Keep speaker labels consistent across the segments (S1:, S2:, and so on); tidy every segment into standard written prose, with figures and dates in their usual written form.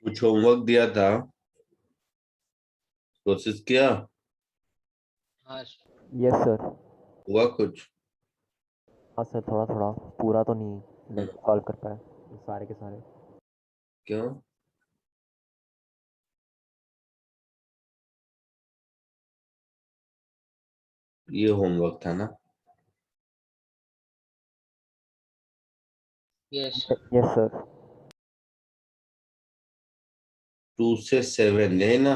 S1: कुछ होमवर्क दिया था, कोशिश किया?
S2: हाँ
S3: यस सर।
S1: हुआ कुछ?
S3: हाँ सर, थोड़ा थोड़ा, पूरा तो नहीं
S1: हम्म,
S3: सॉल्व कर पाए सारे के सारे।
S1: क्यों? ये होमवर्क था ना?
S2: Yes
S3: yes sir.
S1: 2 से 7 है ना?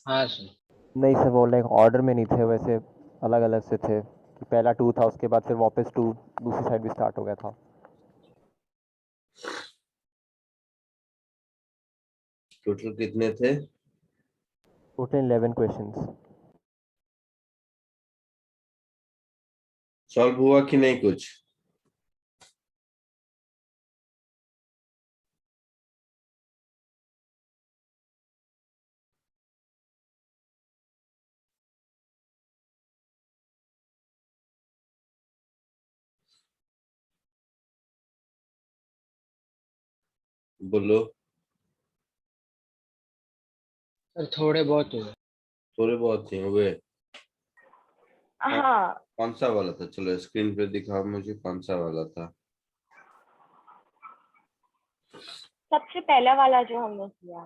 S2: हाँ सर।
S3: नहीं सर, वो लाइक ऑर्डर में नहीं थे वैसे, अलग अलग से थे कि पहला 2 था, उसके बाद फिर वापस 2 दूसरी साइड भी स्टार्ट हो गया था।
S1: टोटल कितने थे?
S3: Total 11 questions.
S1: सॉल्व हुआ कि नहीं कुछ? बोलो।
S2: सर थोड़े बहुत हुए।
S1: थोड़े बहुत ही हुए?
S4: हाँ,
S1: कौन सा वाला था? चलो स्क्रीन पे दिखाओ मुझे, कौन सा वाला था?
S4: सबसे पहला वाला जो हमने किया।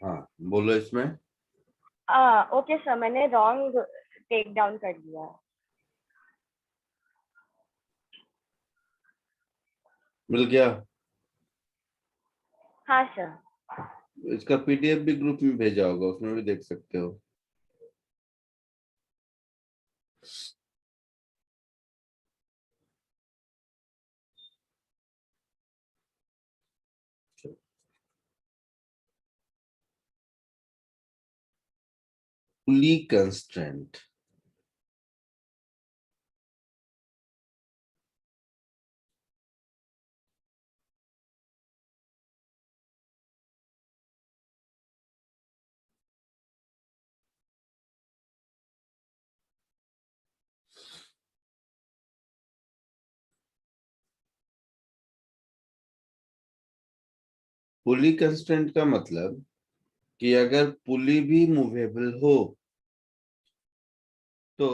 S1: हाँ, बोलो इसमें।
S4: ओके सर, मैंने रॉन्ग टेक डाउन कर दिया।
S1: मिल गया?
S4: हाँ सर।
S1: इसका पीडीएफ भी ग्रुप में भेजा होगा, उसमें भी देख सकते हो। पुली कंस्ट्रेंट। पुली कंस्ट्रेंट का मतलब कि अगर पुली भी मूवेबल हो तो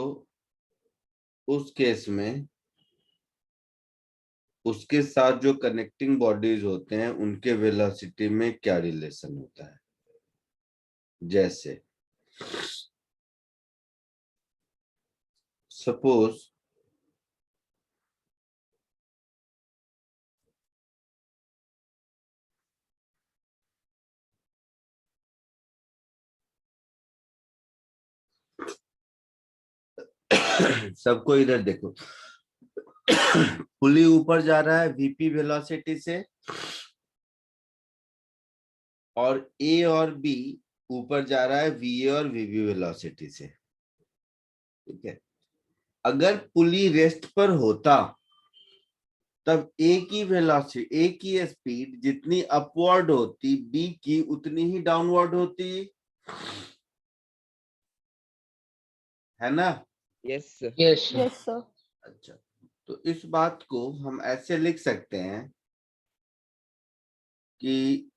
S1: उस केस में उसके साथ जो कनेक्टिंग बॉडीज होते हैं उनके वेलोसिटी में क्या रिलेशन होता है। जैसे सपोज सबको इधर देखो। पुली ऊपर जा रहा है वीपी वेलोसिटी से, और ए और बी ऊपर जा रहा है वीए और वीबी वेलोसिटी से। ठीक है, अगर पुली रेस्ट पर होता तब ए की वेलोसिटी, ए की स्पीड जितनी अपवर्ड होती, बी की उतनी ही डाउनवर्ड होती, है ना?
S2: Yes yes
S4: yes sir.
S1: अच्छा, तो इस बात को हम ऐसे लिख सकते हैं कि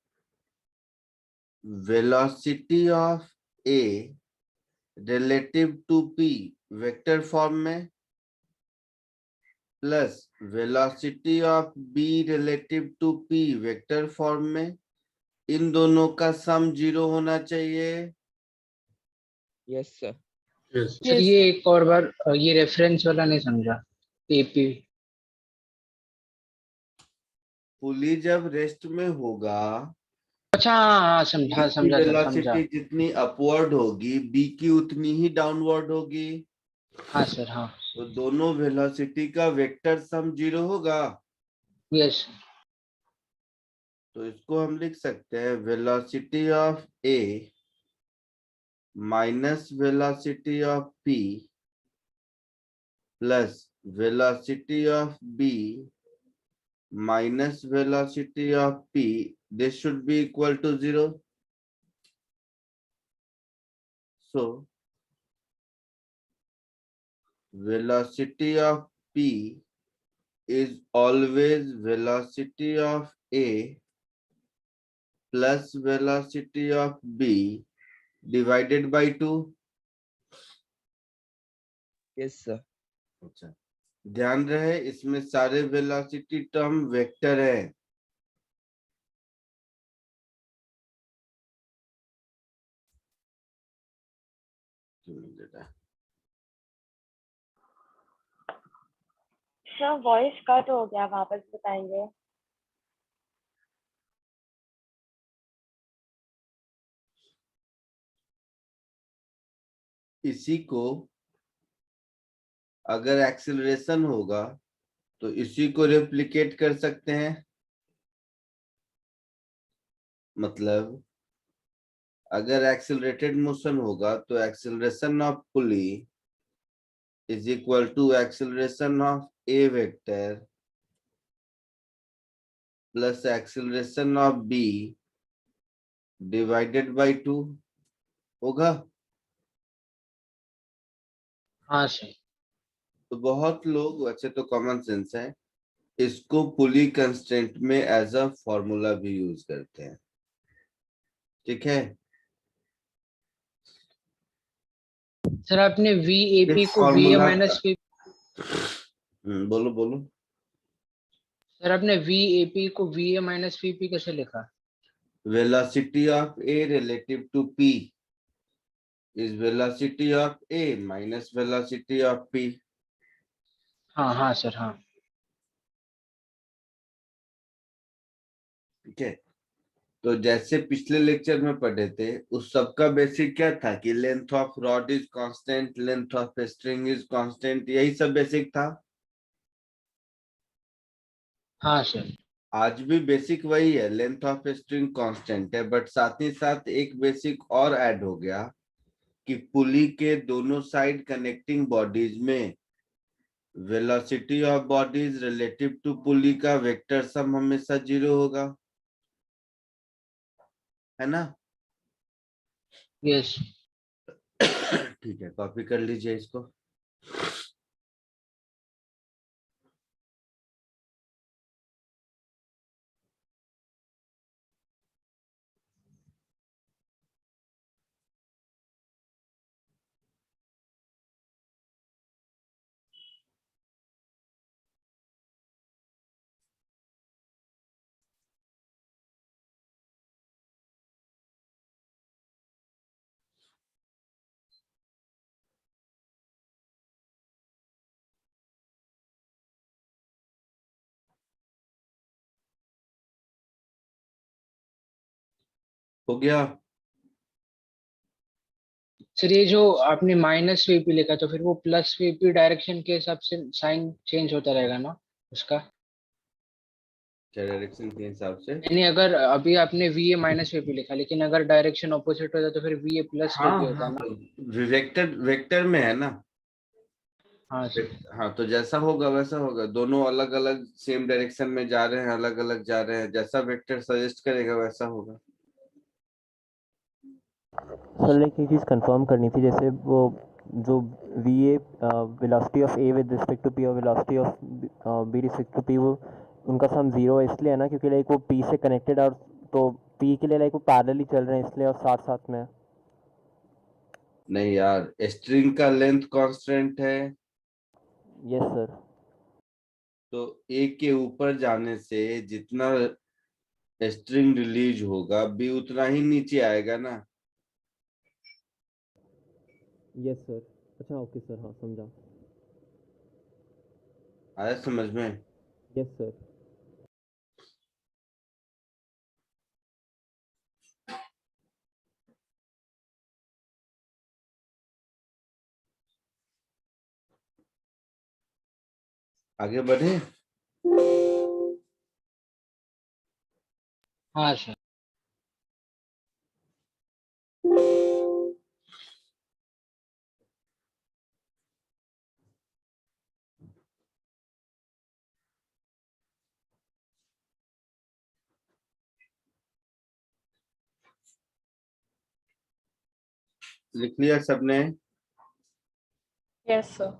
S1: velocity of A relative to P vector form में, plus velocity of B relative to P vector form में, इन दोनों का सम 0 होना चाहिए।
S2: Yes sir. सर ये एक और बार ये रेफरेंस वाला नहीं समझा। एपी।
S1: पुली जब रेस्ट में होगा,
S2: अच्छा हाँ हाँ,
S1: ए
S2: समझा
S1: की
S2: समझा सर समझा।
S1: वेलोसिटी जितनी अपवर्ड होगी बी की उतनी ही डाउनवर्ड होगी,
S2: हाँ सर हाँ।
S1: तो दोनों वेलोसिटी का वेक्टर सम 0 होगा।
S2: यस
S1: तो इसको हम लिख सकते हैं velocity of A minus velocity of P plus velocity of B minus velocity of p, this should be equal to 0. So velocity of P is always velocity of A plus velocity of B divided by 2.
S5: Yes, sir.
S1: अच्छा, ध्यान रहे इसमें सारे velocity term vector है।
S4: Sir voice cut हो गया, वापस बताएंगे?
S1: इसी को अगर एक्सेलरेशन होगा तो इसी को रेप्लिकेट कर सकते हैं। मतलब अगर एक्सेलरेटेड मोशन होगा तो acceleration of pulley is equal to acceleration of A vector plus acceleration of B divided by 2 होगा।
S2: हाँ सर।
S1: तो बहुत लोग, वैसे तो कॉमन सेंस है, इसको पुली कंस्ट्रेंट में एज अ फॉर्मूला भी यूज करते हैं। ठीक है,
S2: सर आपने VAP
S1: इस
S2: को VA
S1: फॉर्मूला
S2: माइनस VP,
S1: बोलो बोलो।
S2: सर आपने VAP को VA माइनस VP कैसे लिखा?
S1: Velocity of A relative to P is velocity of A minus velocity of P.
S2: हाँ हाँ सर, हाँ।
S1: ठीक है, तो जैसे पिछले लेक्चर में पढ़े थे, उस सब का बेसिक क्या था कि length of rod is constant, length of string is constant, यही सब बेसिक था।
S2: हाँ सर।
S1: आज भी बेसिक वही है, लेंथ ऑफ स्ट्रिंग कांस्टेंट है, बट साथ ही साथ एक बेसिक और ऐड हो गया कि पुली के दोनों साइड कनेक्टिंग बॉडीज में velocity of bodies relative to pulley का वेक्टर सम हमेशा 0 होगा, है ना?
S2: यस।
S1: ठीक है, कॉपी कर लीजिए इसको। हो गया?
S2: सर ये जो आपने माइनस VP लिखा, तो फिर वो प्लस VP डायरेक्शन के हिसाब से साइन चेंज होता रहेगा ना उसका?
S1: क्या डायरेक्शन के हिसाब से?
S2: यानी अगर अभी आपने VA माइनस VP लिखा, लेकिन अगर डायरेक्शन ऑपोजिट हो जाए तो फिर VA प्लस
S1: हाँ
S2: VP होता
S1: हाँ,
S2: है ना?
S1: तो वेक्टर वेक्टर में है ना।
S2: हाँ सर।
S1: हाँ, तो जैसा होगा वैसा होगा, दोनों अलग अलग सेम डायरेक्शन में जा रहे हैं, अलग अलग जा रहे हैं, जैसा वेक्टर सजेस्ट करेगा वैसा होगा।
S3: सर लाइक एक चीज़ कंफर्म करनी थी, जैसे वो जो VA velocity of A with respect to P और velocity of B respect to P, वो उनका सम 0 है इसलिए है ना, क्योंकि लाइक वो P से कनेक्टेड, और तो P के लिए लाइक वो पैरेलली चल रहे हैं इसलिए, और साथ साथ में।
S1: नहीं यार, स्ट्रिंग का लेंथ कांस्टेंट है,
S3: यस सर।
S1: तो ए के ऊपर जाने से जितना स्ट्रिंग रिलीज होगा बी उतना ही नीचे आएगा ना।
S3: Yes sir. अच्छा ओके सर, हाँ समझा।
S1: आया समझ में?
S3: Yes sir.
S1: आगे बढ़े?
S2: हाँ सर।
S1: लिख लिया सबने?
S4: Yes sir.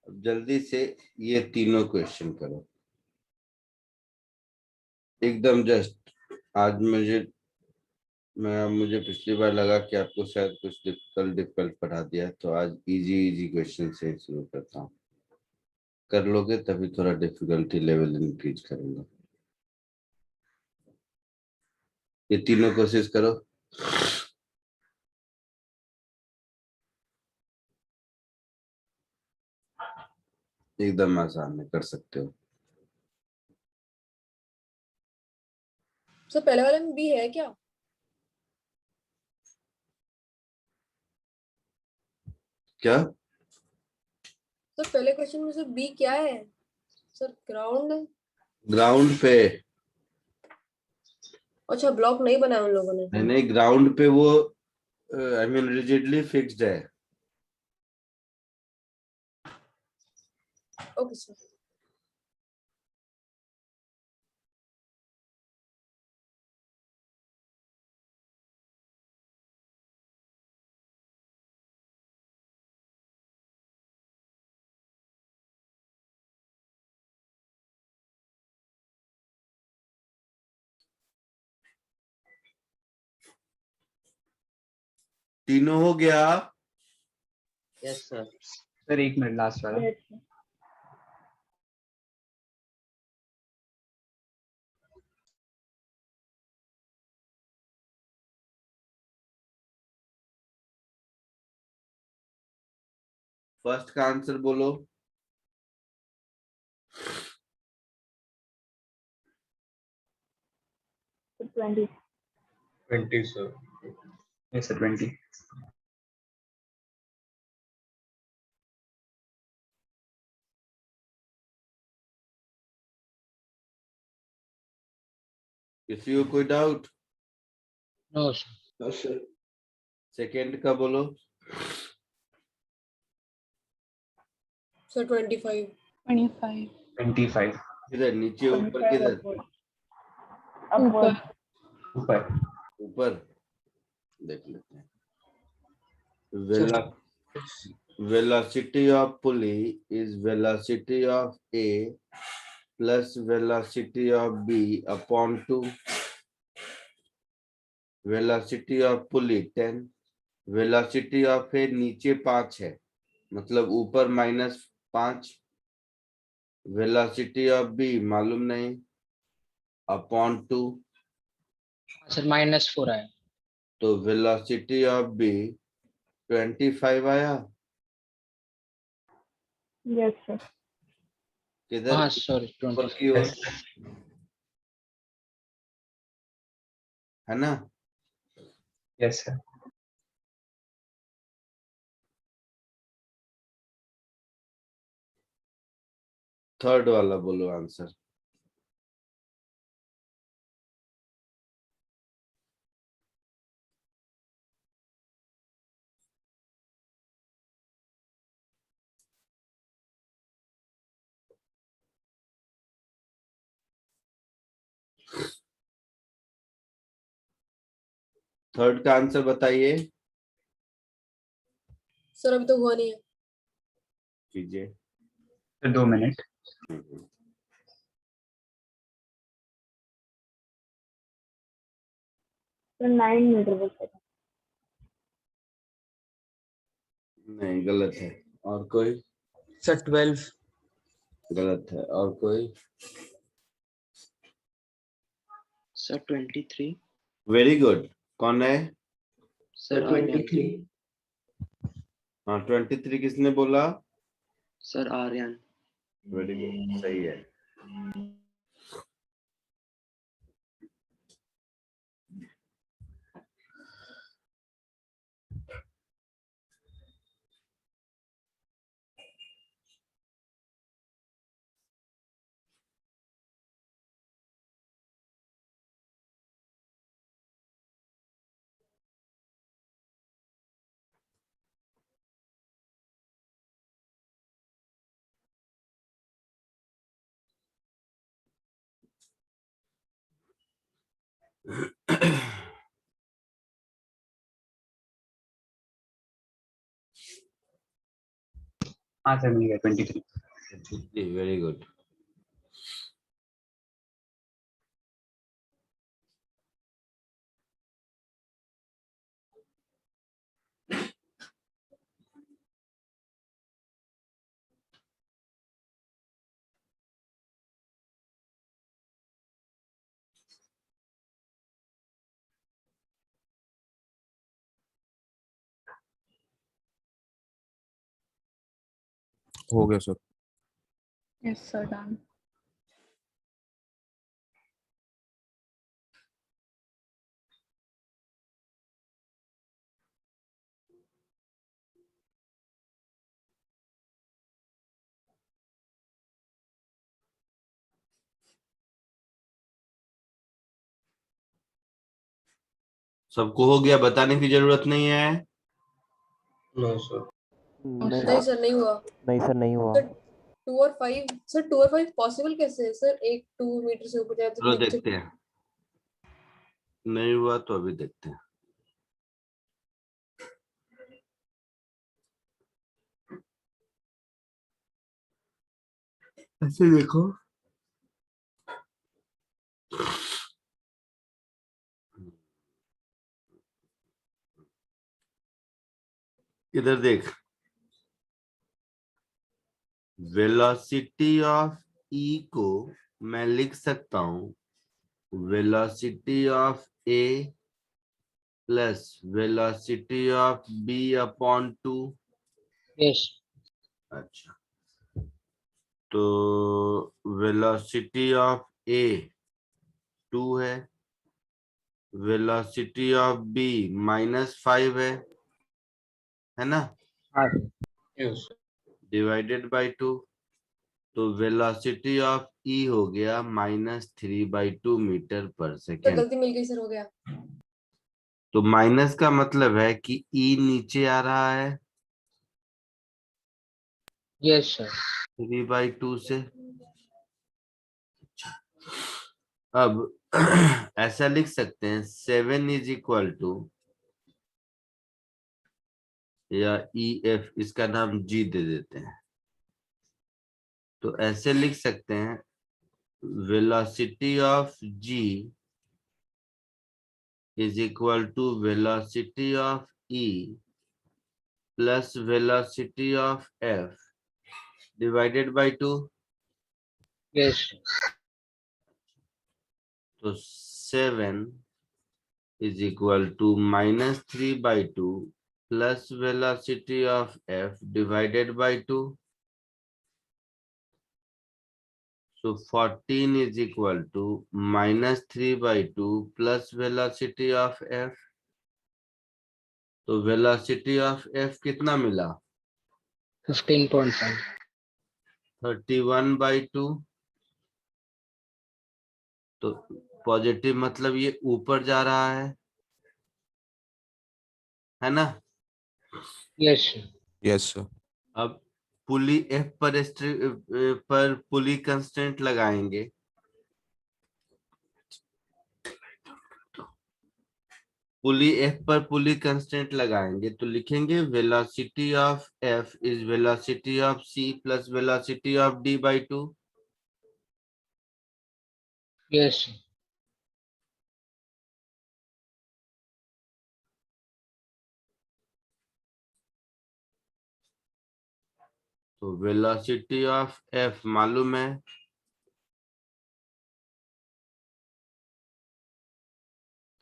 S1: अब जल्दी से ये तीनों क्वेश्चन करो एकदम जस्ट। आज मुझे पिछली बार लगा कि आपको शायद कुछ डिफिकल्ट पढ़ा दिया, तो आज इजी इजी क्वेश्चन से शुरू करता हूँ। कर लोगे तभी थोड़ा डिफिकल्टी लेवल इंक्रीज करूंगा। ये तीनों कोशिश करो। एकदम आसान है, कर सकते हो।
S5: सर पहले वाले में बी है क्या?
S1: क्या?
S5: सर पहले क्वेश्चन में से बी क्या है? Sir ground.
S1: ग्राउंड पे?
S5: अच्छा ब्लॉक नहीं बनाया उन लोगों ने।
S1: नहीं, ग्राउंड पे वो आई मीन रिजिडली फिक्स्ड है।
S5: Okay sir.
S1: तीनों हो गया?
S3: Yes sir.
S6: Sir 1 minute last वाला।
S4: Yes, sir.
S1: फर्स्ट का आंसर बोलो।
S4: 20.
S6: 20 सर। Yes sir 20।
S1: किसी को कोई डाउट?
S2: No sir.
S1: सेकंड का बोलो।
S5: सर 25।
S7: 25.
S6: 25
S1: किधर? नीचे, ऊपर?
S4: 25
S1: किधर?
S4: upward. Upward.
S6: ऊपर।
S1: ऊपर देख लेते हैं।
S6: Sir
S1: Velocity of pulley is velocity of A plus velocity of B upon 2. Velocity of pulley 10. Velocity of A नीचे 5 है, मतलब ऊपर -5। Velocity of B मालूम नहीं, upon 2।
S2: सर -4 आया।
S1: तो velocity of B 25 आया।
S4: Yes, sir.
S1: किधर?
S2: हाँ सॉरी
S1: ऊपर
S2: 20।
S1: की ओर, है ना?
S6: Yes sir.
S1: थर्ड वाला बोलो आंसर। थर्ड का आंसर बताइए।
S5: सर अभी तो हुआ नहीं है।
S1: कीजिए।
S6: Sir 2 minute.
S4: So 9 meter per second.
S1: नहीं, गलत है। और कोई?
S3: सर 12।
S1: गलत है। और कोई?
S3: सर 23।
S1: Very good. कौन है?
S3: सर 23।
S1: हाँ, 23 किसने बोला?
S3: सर आर्यन।
S1: वेरी गुड, सही है।
S6: हाँ सर मिल गया 23.
S1: Very good.
S7: हो गया सर.
S8: Yes, sir, done.
S1: सबको हो गया, बताने की जरूरत नहीं है.
S6: No sir.
S3: नहीं
S5: नहीं सर नहीं हुआ
S3: नहीं सर, नहीं हुआ.
S5: सर 2 और 5 सर 2 और 5 पॉसिबल कैसे है सर? एक 2 मीटर से ऊपर जाए तो
S1: चलो
S5: नीचे
S1: देखते हैं. नहीं हुआ तो अभी देखते हैं. ऐसे देखो. इधर देख. वेलोसिटी ऑफ ई को मैं लिख सकता हूं velocity of A plus velocity of B upon 2.
S2: Yes
S1: अच्छा, तो वेलोसिटी ऑफ ए 2 है, वेलोसिटी ऑफ बी -5 है ना,
S2: हाँ
S6: यस.
S1: Divided by 2. तो वेलोसिटी ऑफ ई हो गया -3/2 मीटर पर
S5: सर
S1: सेकेंड.
S5: गलती मिल गई सर हो गया
S1: तो माइनस का मतलब है कि ई नीचे आ रहा है
S2: यस सर
S1: 3/2 से. अब ऐसा लिख सकते हैं 7 इज इक्वल टू, या ई एफ, इसका नाम जी दे देते हैं. तो ऐसे लिख सकते हैं velocity of G is equal to velocity of E plus velocity of F divided by 2.
S2: Yes
S1: तो 7 is equal to -3/2 plus velocity of f divided by 2. So 14 is equal to -3/2 plus velocity of f. तो velocity of f कितना मिला?
S2: 15.5
S1: 31/2. तो positive मतलब ये ऊपर जा रहा है ना.
S2: Yes
S7: yes sir.
S1: अब पुली एफ पर पुली कंस्टेंट लगाएंगे. पुली एफ पर पुली कंस्टेंट लगाएंगे तो लिखेंगे velocity of F is velocity of C plus velocity of D by 2.
S2: Yes
S1: तो वेलोसिटी ऑफ एफ मालूम है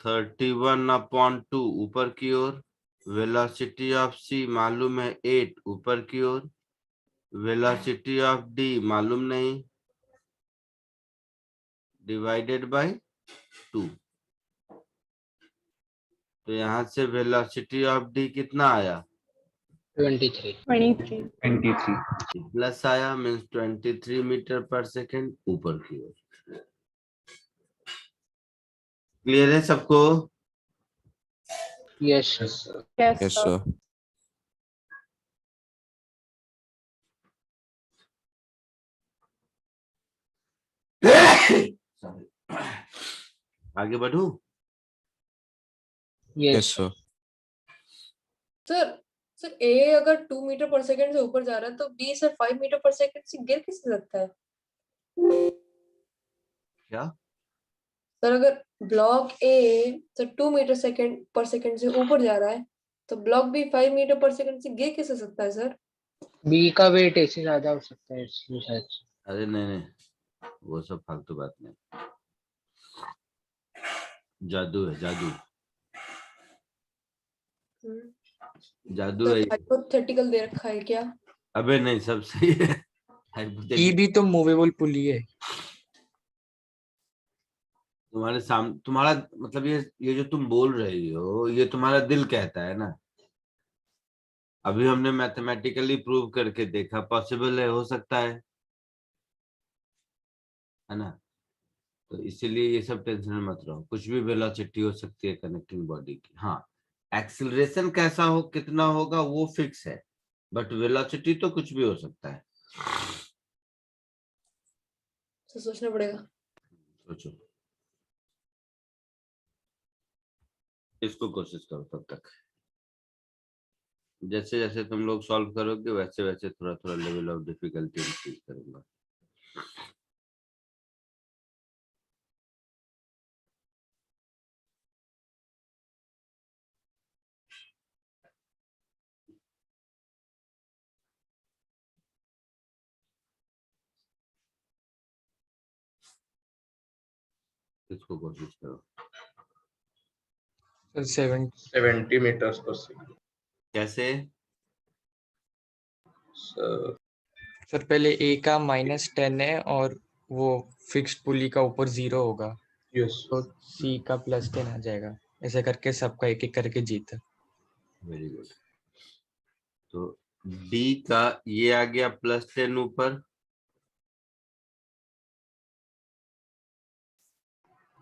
S1: 31/2 ऊपर की ओर. वेलोसिटी ऑफ सी मालूम है 8 ऊपर की ओर. वेलोसिटी ऑफ डी मालूम नहीं, डिवाइडेड बाय 2. तो यहां से वेलोसिटी ऑफ डी कितना आया?
S2: 23
S8: 23.
S6: 23.
S1: प्लस आया, मीन्स 23 मीटर पर सेकेंड ऊपर की ओर. क्लियर है सबको?
S2: Yes
S6: yes sir.
S8: Yes,
S7: yes
S8: sir.
S7: Sir.
S1: Sorry. आगे बढ़ू?
S7: Yes
S2: yes
S7: sir.
S5: Sir sir ए अगर 2 मीटर पर सेकंड से ऊपर जा रहा है तो B sir 5 meter per second से गिर कैसे सकता है?
S1: क्या?
S5: सर अगर block A sir 2 meter second per second से ऊपर जा रहा है तो block B 5 meter per second से गिर कैसे सकता है सर?
S2: बी का वेट इससे ज्यादा हो सकता है इसलिए शायद से।
S1: अरे नहीं नहीं, वो सब फालतू बात नहीं, जादू है जादू, जादू
S5: सर
S1: है।
S5: हाइपोथेटिकल दे रखा है क्या?
S1: अबे नहीं, सब सही है।
S7: ई
S1: Hypothetical,
S7: भी तो मूवेबल पुली है।
S1: तुम्हारे सामने, तुम्हारा मतलब ये जो तुम बोल रही हो, ये तुम्हारा दिल कहता है ना। अभी हमने मैथमेटिकली प्रूव करके देखा, पॉसिबल है, हो सकता है ना। तो इसीलिए ये सब टेंशन में मत रहो, कुछ भी वेलोसिटी हो सकती है कनेक्टिंग बॉडी की। हाँ, एक्सीलरेशन कैसा हो, कितना होगा, वो फिक्स है, बट वेलोसिटी तो कुछ भी हो सकता है।
S5: सर सोचना पड़ेगा।
S1: सोचो, इसको कोशिश करो तब तक। जैसे जैसे तुम लोग सॉल्व करोगे वैसे वैसे थोड़ा थोड़ा लेवल ऑफ डिफिकल्टी इंक्रीज करूंगा। इसको कोशिश करो।
S6: 70 meters per second.
S1: कैसे?
S6: So
S7: सर पहले ए का -10 है और वो फिक्स्ड पुली का ऊपर 0 होगा
S6: yes,
S7: तो सी का +10 आ जाएगा। ऐसे करके सबका एक एक करके जीता।
S1: Very good. तो डी का ये आ गया +10 ऊपर,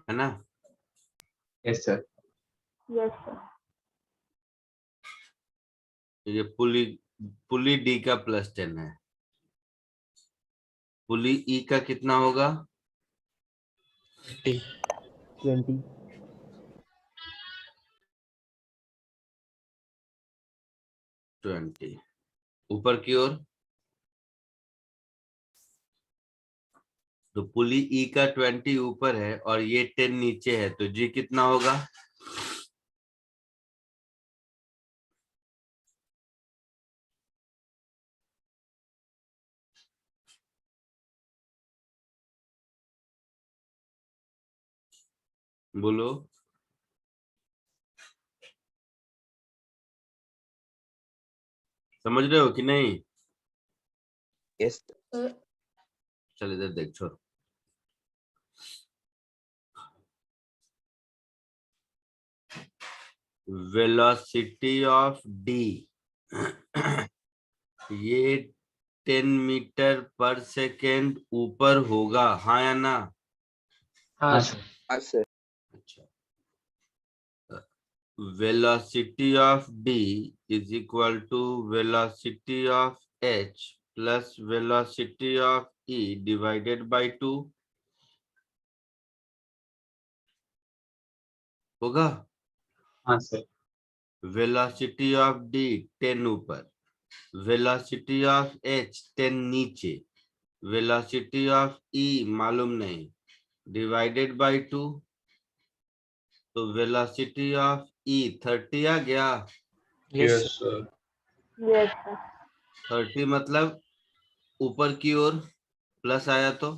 S1: है ना।
S6: yes sir.
S4: Yes sir.
S1: ये पुली पुली डी का +10 है। पुली ई का कितना होगा?
S7: 20
S3: 20
S1: 20 ऊपर की ओर। तो पुली ई का 20 ऊपर है और ये 10 नीचे है, तो जी कितना होगा? बोलो। समझ रहे हो कि नहीं?
S6: Yes.
S5: सर
S1: चल इधर देख, छोड़। वेलोसिटी ऑफ डी ये 10 मीटर पर सेकेंड ऊपर होगा, हाँ या ना?
S2: हाँ
S6: हाँ
S2: सर।
S6: sir.
S1: अच्छा, velocity of D is equal to velocity of H plus velocity of E divided by 2 होगा।
S6: हाँ sir.
S1: velocity of D 10 ऊपर, velocity of H 10 नीचे, velocity of E मालूम नहीं, divided by 2, तो velocity of E 30 आ गया।
S6: Yes sir.
S4: Yes sir.
S1: 30 मतलब ऊपर की ओर प्लस आया तो।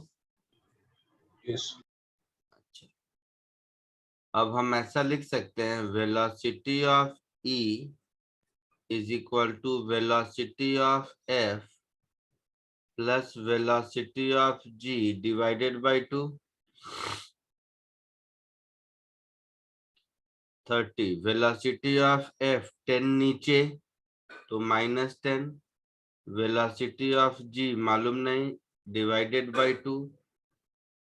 S6: Yes.
S1: अच्छा, अब हम ऐसा लिख सकते हैं, velocity of E is equal to velocity of F plus velocity of G divided by 2। 30 velocity of F 10 नीचे तो -10, वेलोसिटी ऑफ जी मालूम नहीं, डिवाइडेड बाय 2,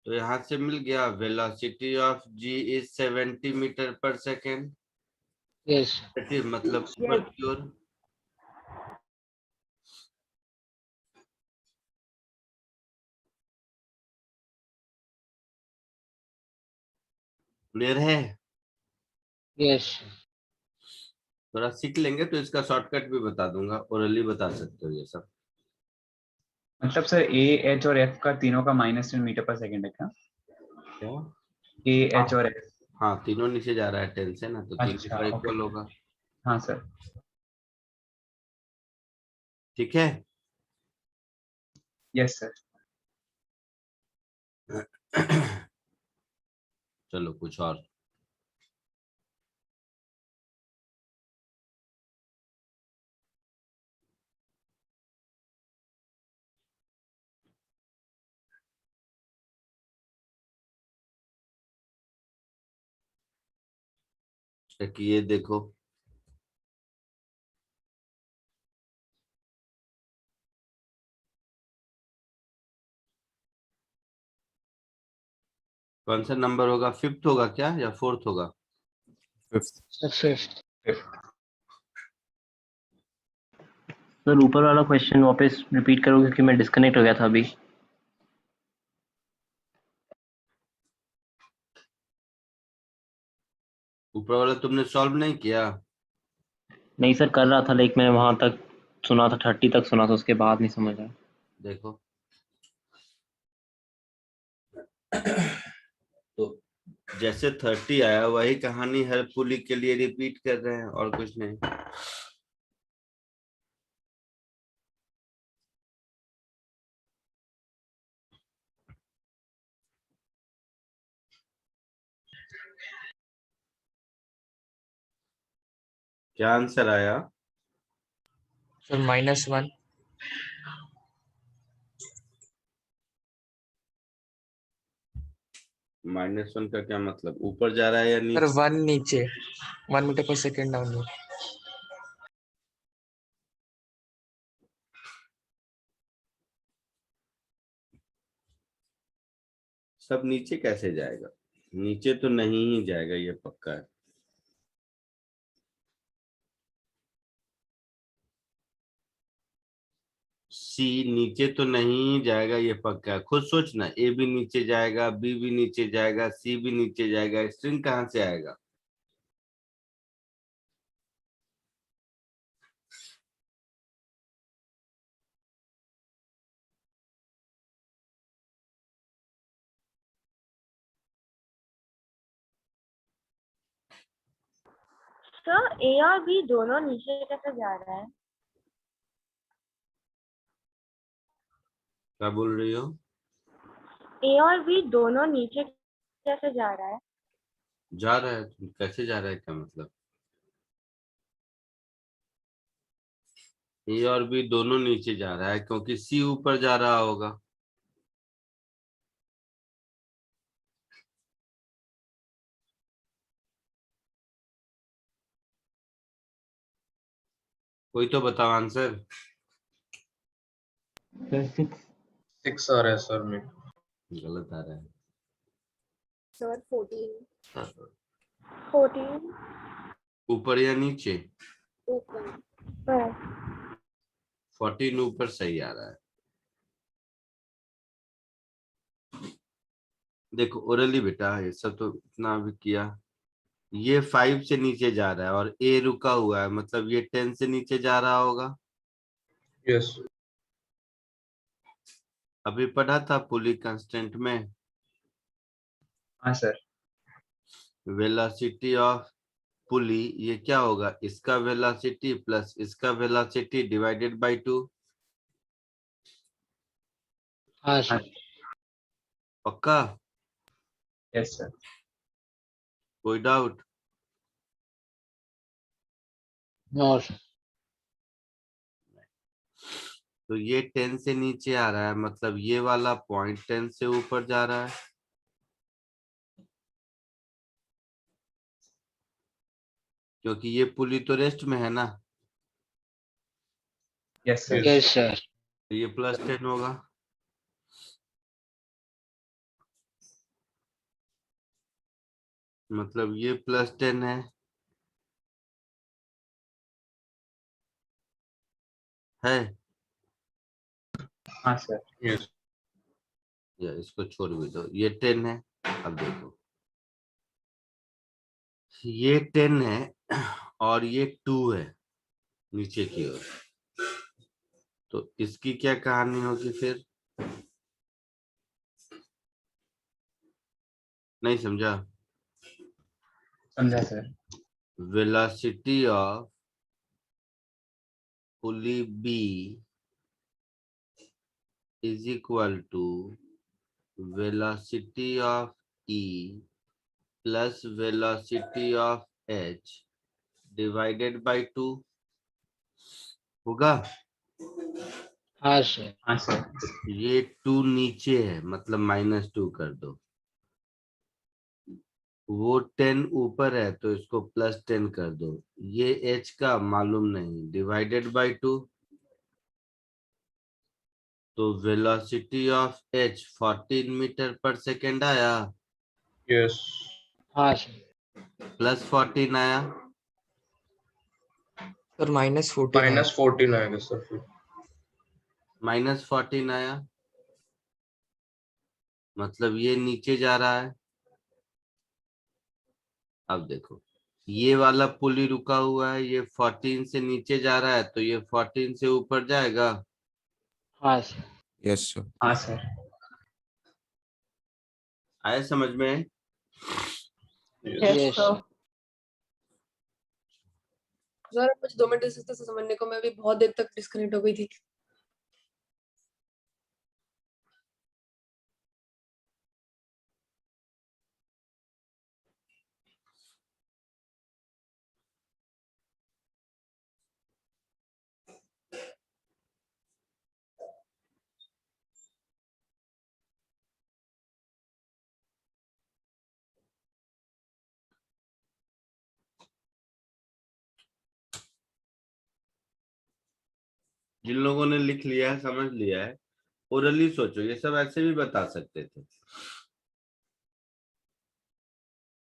S1: तो यहाँ से मिल गया velocity of G is 70 meter पर सेकेंड।
S2: यस
S1: मतलब ऊपर की ओर। क्लियर है?
S2: यस
S1: थोड़ा सीख लेंगे तो इसका शॉर्टकट भी बता दूंगा, ओरली बता सकते हो ये सब।
S6: मतलब सर ए एच और एफ का तीनों का -10 मीटर पर सेकंड है क्या?
S1: क्या?
S6: ए एच और एफ।
S1: हाँ, तीनों नीचे जा रहा है 10 से ना, तो तीनों
S6: अच्छा
S1: का
S6: ओके।
S1: इक्वल होगा।
S6: हाँ सर।
S1: ठीक है।
S6: Yes sir.
S1: चलो कुछ और। एक ये देखो, कौन सा नंबर होगा? 5th होगा क्या या 4th होगा?
S2: Sir fifth.
S3: सर ऊपर वाला क्वेश्चन वापस रिपीट करो क्योंकि मैं डिस्कनेक्ट हो गया था अभी।
S1: ऊपर वाला तुमने सॉल्व नहीं किया?
S3: नहीं सर कर रहा था, लेकिन मैं वहां तक सुना था, 30 तक सुना था, उसके बाद नहीं समझ आया।
S1: देखो तो जैसे 30 आया वही कहानी हर पुली के लिए रिपीट कर रहे हैं, और कुछ नहीं। क्या आंसर आया?
S7: सर -1।
S1: -1 का क्या मतलब? ऊपर जा रहा है या
S7: सर
S1: नीचे?
S7: 1 नीचे, 1 मीटर पर सेकंड डाउन।
S1: सब नीचे कैसे जाएगा? नीचे तो नहीं ही जाएगा, ये पक्का है। सी नीचे तो नहीं जाएगा, ये पक्का है। खुद सोचना, ए भी नीचे जाएगा, बी भी नीचे जाएगा, सी भी नीचे जाएगा, स्ट्रिंग कहाँ से आएगा?
S4: सर ए और बी दोनों नीचे कैसे जा रहा है?
S1: क्या बोल रही हो?
S4: ए और बी दोनों नीचे कैसे जा रहा है?
S1: जा रहा है, कैसे जा रहा है क्या मतलब? ए और बी दोनों नीचे जा रहा है क्योंकि सी ऊपर जा रहा होगा। कोई तो बताओ आंसर।
S6: 6 आ रहा है सर में।
S1: गलत आ रहा है।
S4: सर 14
S1: ऊपर या नीचे?
S4: ऊपर पर
S1: 14 ऊपर सही आ रहा है। देखो ओरली बेटा, ये सब तो इतना भी किया। ये 5 से नीचे जा रहा है और ए रुका हुआ है, मतलब ये 10 से नीचे जा रहा होगा।
S6: यस।
S1: अभी पढ़ा था पुली कांस्टेंट में,
S6: हाँ सर।
S1: वेलोसिटी ऑफ पुली, ये क्या होगा? इसका वेलोसिटी प्लस इसका वेलोसिटी डिवाइडेड बाय 2।
S2: हाँ सर।
S1: पक्का?
S6: Yes sir.
S1: कोई डाउट?
S2: No sir.
S1: तो ये 10 से नीचे आ रहा है, मतलब ये वाला पॉइंट 10 से ऊपर जा रहा है। क्योंकि ये पुली तो रेस्ट में है ना,
S6: यस सर।
S2: Yes sir.
S1: तो ये +10 होगा। मतलब ये +10 है।
S6: हाँ सर। यस।
S1: या इसको छोड़ भी दो, ये 10 है। अब देखो ये 10 है और ये 2 है नीचे की ओर, तो इसकी क्या कहानी होगी फिर? नहीं समझा?
S6: समझा sir.
S1: Velocity of pulley B is equal to velocity of E plus velocity of H divided by 2 होगा।
S2: हाँ सर।
S6: हाँ सर।
S1: ये 2 नीचे है, मतलब -2 कर दो। वो 10 ऊपर है तो इसको +10 कर दो। ये H का मालूम नहीं, डिवाइडेड बाय 2, तो वेलोसिटी ऑफ H 14 मीटर पर सेकेंड आया,
S6: यस।
S2: हाँ सर।
S1: +14 आया,
S7: सर -14 आया।
S6: -14 आएगा सर फिर।
S1: -14 आया, मतलब ये नीचे जा रहा है। अब देखो, ये वाला पुली रुका हुआ है, ये 14 से नीचे जा रहा है, तो ये 14 से ऊपर जाएगा।
S2: हाँ सर।
S9: Yes sir.
S6: हाँ सर।
S1: आया समझ में?
S4: Yes
S2: yes
S4: sir.
S2: Sir.
S5: Sir मुझे 2 मिनट दे सकते हैं समझने को, मैं भी बहुत देर तक डिस्कनेक्ट हो गई थी।
S1: जिन लोगों ने लिख लिया है, समझ लिया है, ओरली सोचो, ये सब ऐसे भी बता सकते थे।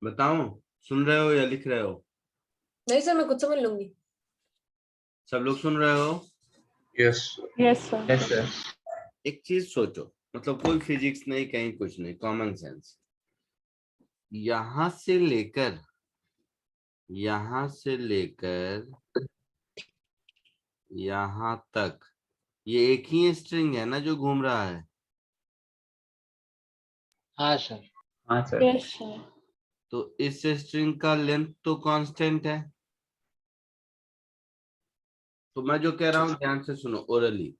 S1: बताओ, सुन रहे हो या लिख रहे हो?
S5: नहीं सर, मैं खुद समझ लूंगी।
S1: सब लोग सुन रहे हो?
S6: Yes.
S4: Yes sir.
S6: Yes sir.
S1: एक चीज सोचो, मतलब कोई फिजिक्स नहीं, कहीं कुछ नहीं, कॉमन सेंस। यहां से लेकर यहां तक ये एक ही स्ट्रिंग है ना जो घूम रहा है?
S2: हाँ सर।
S6: हाँ सर।
S4: Yes sir.
S1: तो इस स्ट्रिंग का लेंथ तो कांस्टेंट है। तो मैं जो कह रहा हूं ध्यान से सुनो ओरली।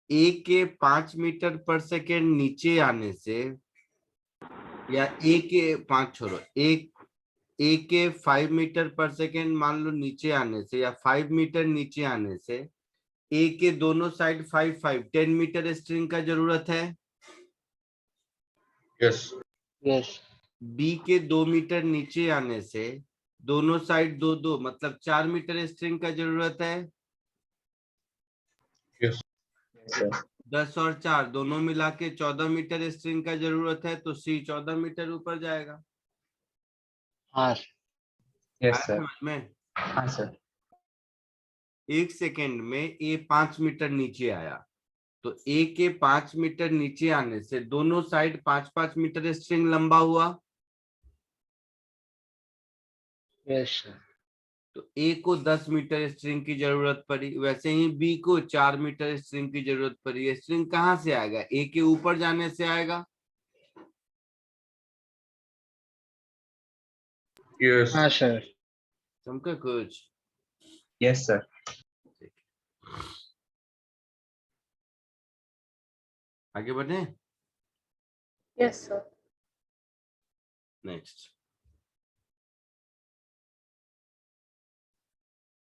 S1: ए के 5 मीटर पर सेकेंड नीचे आने से, या ए के 5 छोड़ो, ए के 5 मीटर पर सेकेंड मान लो नीचे आने से, या 5 मीटर नीचे आने से, ए के दोनों साइड 10 मीटर स्ट्रिंग का जरूरत है।
S6: यस।
S2: यस।
S1: बी के 2 मीटर नीचे आने से दोनों साइड 2 मतलब 4 मीटर स्ट्रिंग का जरूरत है।
S6: Yes sir.
S1: 10 और 4 दोनों मिला के 14 मीटर स्ट्रिंग का जरूरत है, तो सी 14 मीटर ऊपर जाएगा।
S2: हाँ सर।
S6: यस
S1: आया
S6: सर।
S1: समझ में?
S6: हाँ सर।
S1: 1 सेकेंड में ए 5 मीटर नीचे आया, तो ए के 5 मीटर नीचे आने से दोनों साइड 5-5 मीटर स्ट्रिंग लंबा हुआ।
S2: Yes sir.
S1: तो ए को 10 मीटर स्ट्रिंग की जरूरत पड़ी, वैसे ही बी को 4 मीटर स्ट्रिंग की जरूरत पड़ी। स्ट्रिंग कहाँ से आएगा? ए के ऊपर जाने से आएगा।
S6: यस।
S2: हाँ सर।
S1: समझे कुछ?
S6: Yes sir.
S1: आगे बढ़े,
S5: यस सर।
S1: नेक्स्ट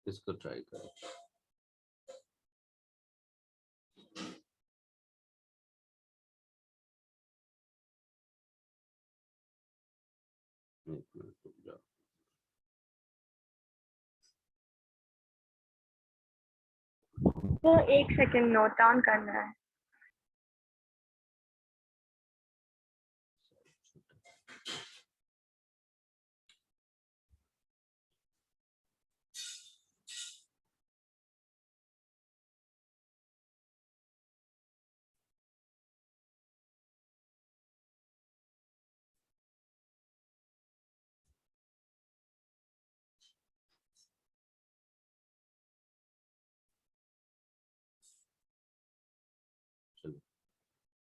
S1: इसको ट्राई करो। एक मिनट रुक जाओ।
S4: तो 1 सेकंड नोट डाउन करना है।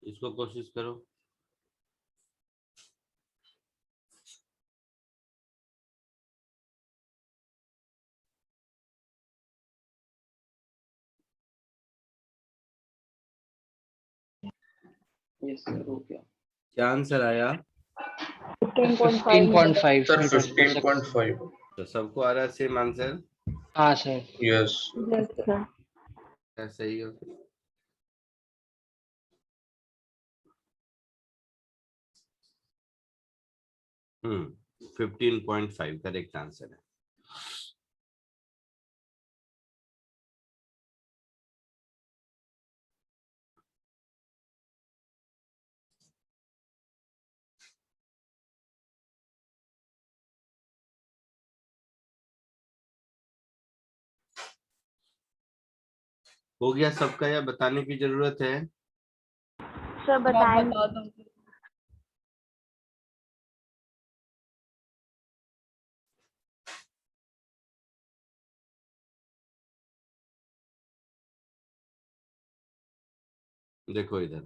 S1: इसको कोशिश करो।
S3: यस सर हो गया।
S1: क्या आंसर आया?
S2: 15.5
S9: सर
S2: मीटर पर
S9: 15.5।
S1: तो सबको आ रहा है सेम आंसर?
S2: हाँ सर।
S9: Yes
S8: Yes, sir.
S1: सही हो। हम्म, 15.5 करेक्ट आंसर है। हो गया सबका या बताने की जरूरत है?
S4: सर
S5: आप
S4: बताएंगे?
S5: बता दो।
S1: देखो इधर,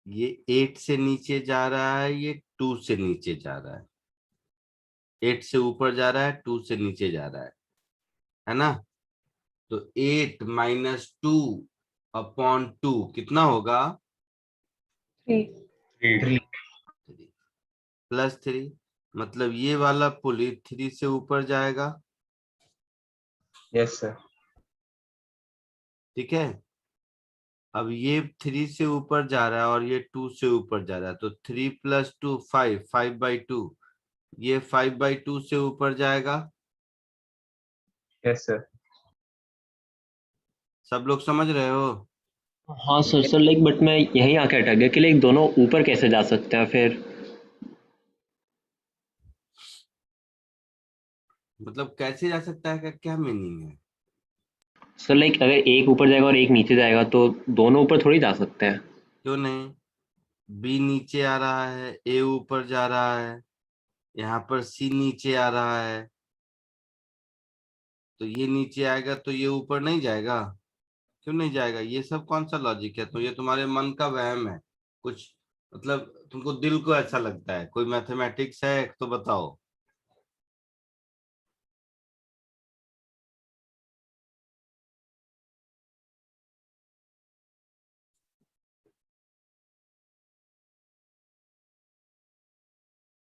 S1: ये 8 से नीचे जा रहा है, ये 2 से नीचे जा रहा है। 8 से ऊपर जा रहा है, 2 से नीचे जा रहा है ना? तो 8 माइनस 2 अपॉन 2 कितना होगा?
S8: 3.
S6: 3।
S1: प्लस 3। मतलब ये वाला पुली 3 से ऊपर जाएगा।
S6: Yes sir.
S1: ठीक है, अब ये 3 से ऊपर जा रहा है और ये 2 से ऊपर जा रहा है, तो 3 प्लस 2 5, 5/2। ये 5/2 से ऊपर जाएगा।
S6: Yes sir.
S1: सब लोग समझ रहे हो?
S3: हाँ सर सर लाइक बट मैं यहीं आके अटक गया कि लाइक दोनों ऊपर कैसे जा सकते हैं फिर।
S1: मतलब कैसे जा सकता है, का क्या मीनिंग है?
S3: सर लाइक अगर एक ऊपर जाएगा और एक नीचे जाएगा तो दोनों ऊपर थोड़ी जा सकते हैं।
S1: क्यों नहीं? बी नीचे आ रहा है, ए ऊपर जा रहा है, यहाँ पर सी नीचे आ रहा है, तो ये नीचे आएगा तो ये ऊपर नहीं जाएगा? क्यों नहीं जाएगा? ये सब कौन सा लॉजिक है? तो ये तुम्हारे मन का वहम है कुछ, मतलब तुमको दिल को ऐसा लगता है। कोई मैथमेटिक्स है तो बताओ।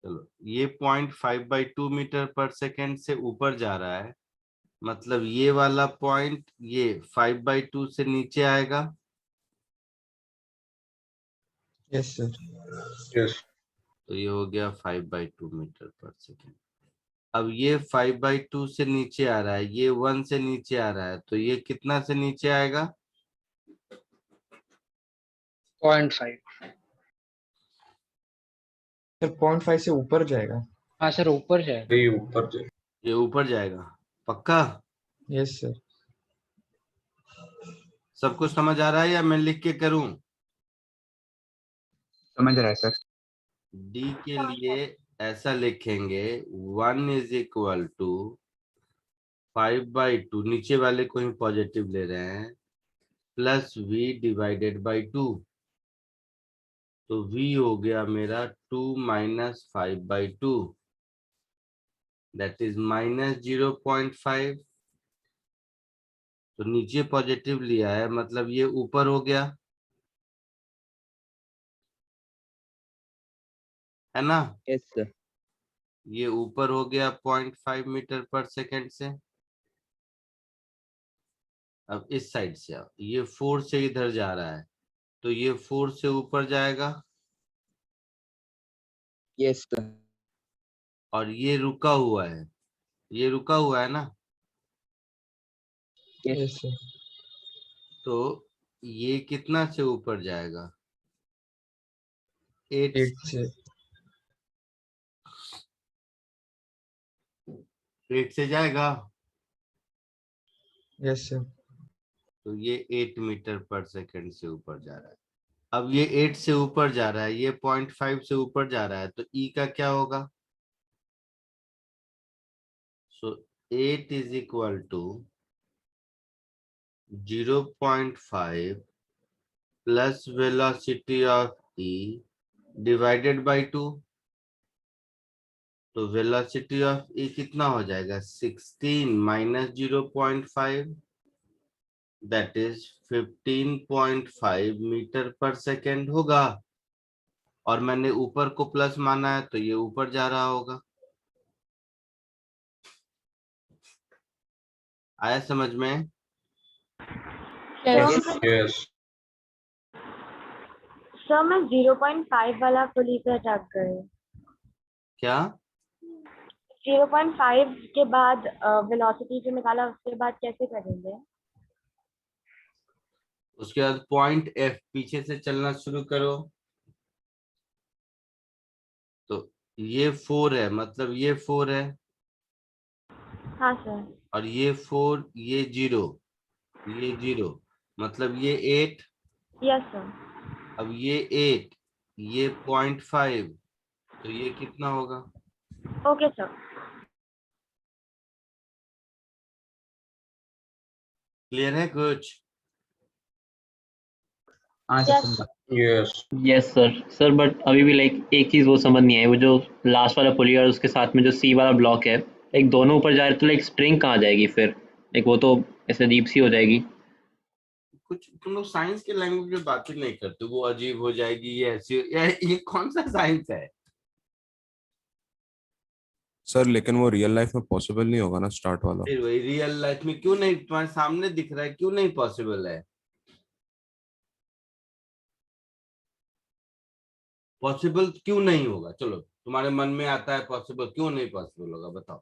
S1: चलो, ये 0.5/2 मीटर पर सेकेंड से ऊपर जा रहा है, मतलब ये वाला पॉइंट ये 5/2 से नीचे आएगा।
S6: Yes sir.
S9: यस
S1: तो ये हो गया 5/2 मीटर पर सेकेंड। अब ये 5/2 से नीचे आ रहा है, ये 1 से नीचे आ रहा है, तो ये कितना से नीचे आएगा?
S2: 0.5।
S6: सर 0.5 से ऊपर जाएगा।
S2: हाँ सर ऊपर जाएगा।
S9: ये ऊपर जाए।
S1: ये ऊपर जाएगा पक्का?
S6: Yes sir.
S1: सब कुछ समझ आ रहा है या मैं लिख के करूं?
S6: समझ रहा है सर।
S1: डी के लिए ऐसा लिखेंगे, 1 इज इक्वल टू 5/2, नीचे वाले को ही पॉजिटिव ले रहे हैं, प्लस v डिवाइडेड बाई 2। तो v हो गया मेरा 2 माइनस 5/2, दैट इज माइनस 0.5। तो नीचे पॉजिटिव लिया है, मतलब ये ऊपर हो गया, है ना?
S3: Yes sir.
S1: ये ऊपर हो गया 0.5 मीटर पर सेकेंड से। अब इस साइड से आओ, ये 4 से इधर जा रहा है, तो ये 4 से ऊपर जाएगा,
S3: यस सर।
S1: और ये रुका हुआ है, ये रुका हुआ है ना?
S6: Yes sir.
S1: तो ये कितना से ऊपर जाएगा? 8
S6: 8 से।
S1: 8 से जाएगा।
S6: Yes sir.
S1: तो ये 8 मीटर पर सेकंड से ऊपर जा रहा है। अब ये 8 से ऊपर जा रहा है, ये 0.5 से ऊपर जा रहा है, तो ई का क्या होगा? So 8 is equal to 0.5 plus velocity of E divided by 2, तो वेलोसिटी ऑफ E कितना हो जाएगा 16 माइनस 0.5, दैट इज 15.5 मीटर पर सेकेंड होगा। और मैंने ऊपर को प्लस माना है तो ये ऊपर जा रहा होगा। आया समझ में?
S5: Yes.
S6: यस
S4: सर मैं 0.5 वाला पुली पे अटक गई।
S1: क्या?
S4: 0.5 के बाद वेलोसिटी जो निकाला उसके बाद कैसे करेंगे?
S1: उसके बाद पॉइंट F पीछे से चलना शुरू करो, तो ये 4 है, मतलब ये 4 है,
S4: हाँ सर।
S1: और ये 4, ये 0, ये 0, मतलब ये 8।
S4: Yes sir.
S1: अब ये 8, ये 0.5, तो ये कितना होगा?
S4: Okay sir.
S1: क्लियर है कुछ?
S6: हाँ
S4: Yes.
S6: Sir yes
S3: yes sir. Sir but अभी भी लाइक एक चीज़ वो समझ नहीं आई, वो जो लास्ट वाला पुली और उसके साथ में जो सी वाला ब्लॉक है, लाइक दोनों ऊपर जा रहे तो लाइक स्ट्रिंग कहाँ जाएगी फिर? लाइक वो तो ऐसे अजीब सी हो जाएगी।
S1: कुछ तुम लोग साइंस के लैंग्वेज में बात ही नहीं करते, वो अजीब हो जाएगी, ये ऐसी, ये कौन सा साइंस है?
S9: सर लेकिन वो रियल लाइफ में पॉसिबल नहीं होगा ना स्टार्ट वाला।
S1: फिर वही रियल लाइफ में क्यों नहीं, तुम्हारे सामने दिख रहा है, क्यों नहीं पॉसिबल है? पॉसिबल क्यों नहीं होगा? चलो तुम्हारे मन में आता है पॉसिबल, क्यों नहीं पॉसिबल होगा बताओ।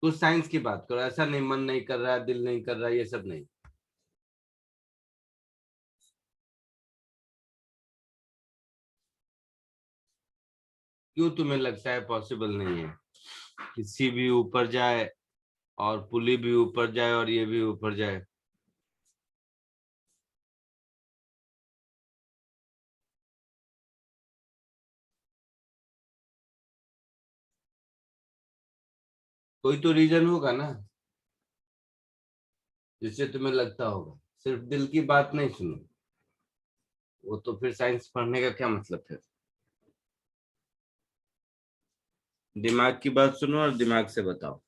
S1: कुछ साइंस की बात करो, ऐसा नहीं मन नहीं कर रहा है, दिल नहीं कर रहा है, ये सब नहीं। क्यों तुम्हें लगता है पॉसिबल नहीं है किसी भी ऊपर जाए, और पुली भी ऊपर जाए, और ये भी ऊपर जाए? कोई तो रीजन होगा ना जिससे तुम्हें लगता होगा, सिर्फ दिल की बात नहीं सुनो, वो तो फिर साइंस पढ़ने का क्या मतलब है? दिमाग की बात सुनो और दिमाग से बताओ।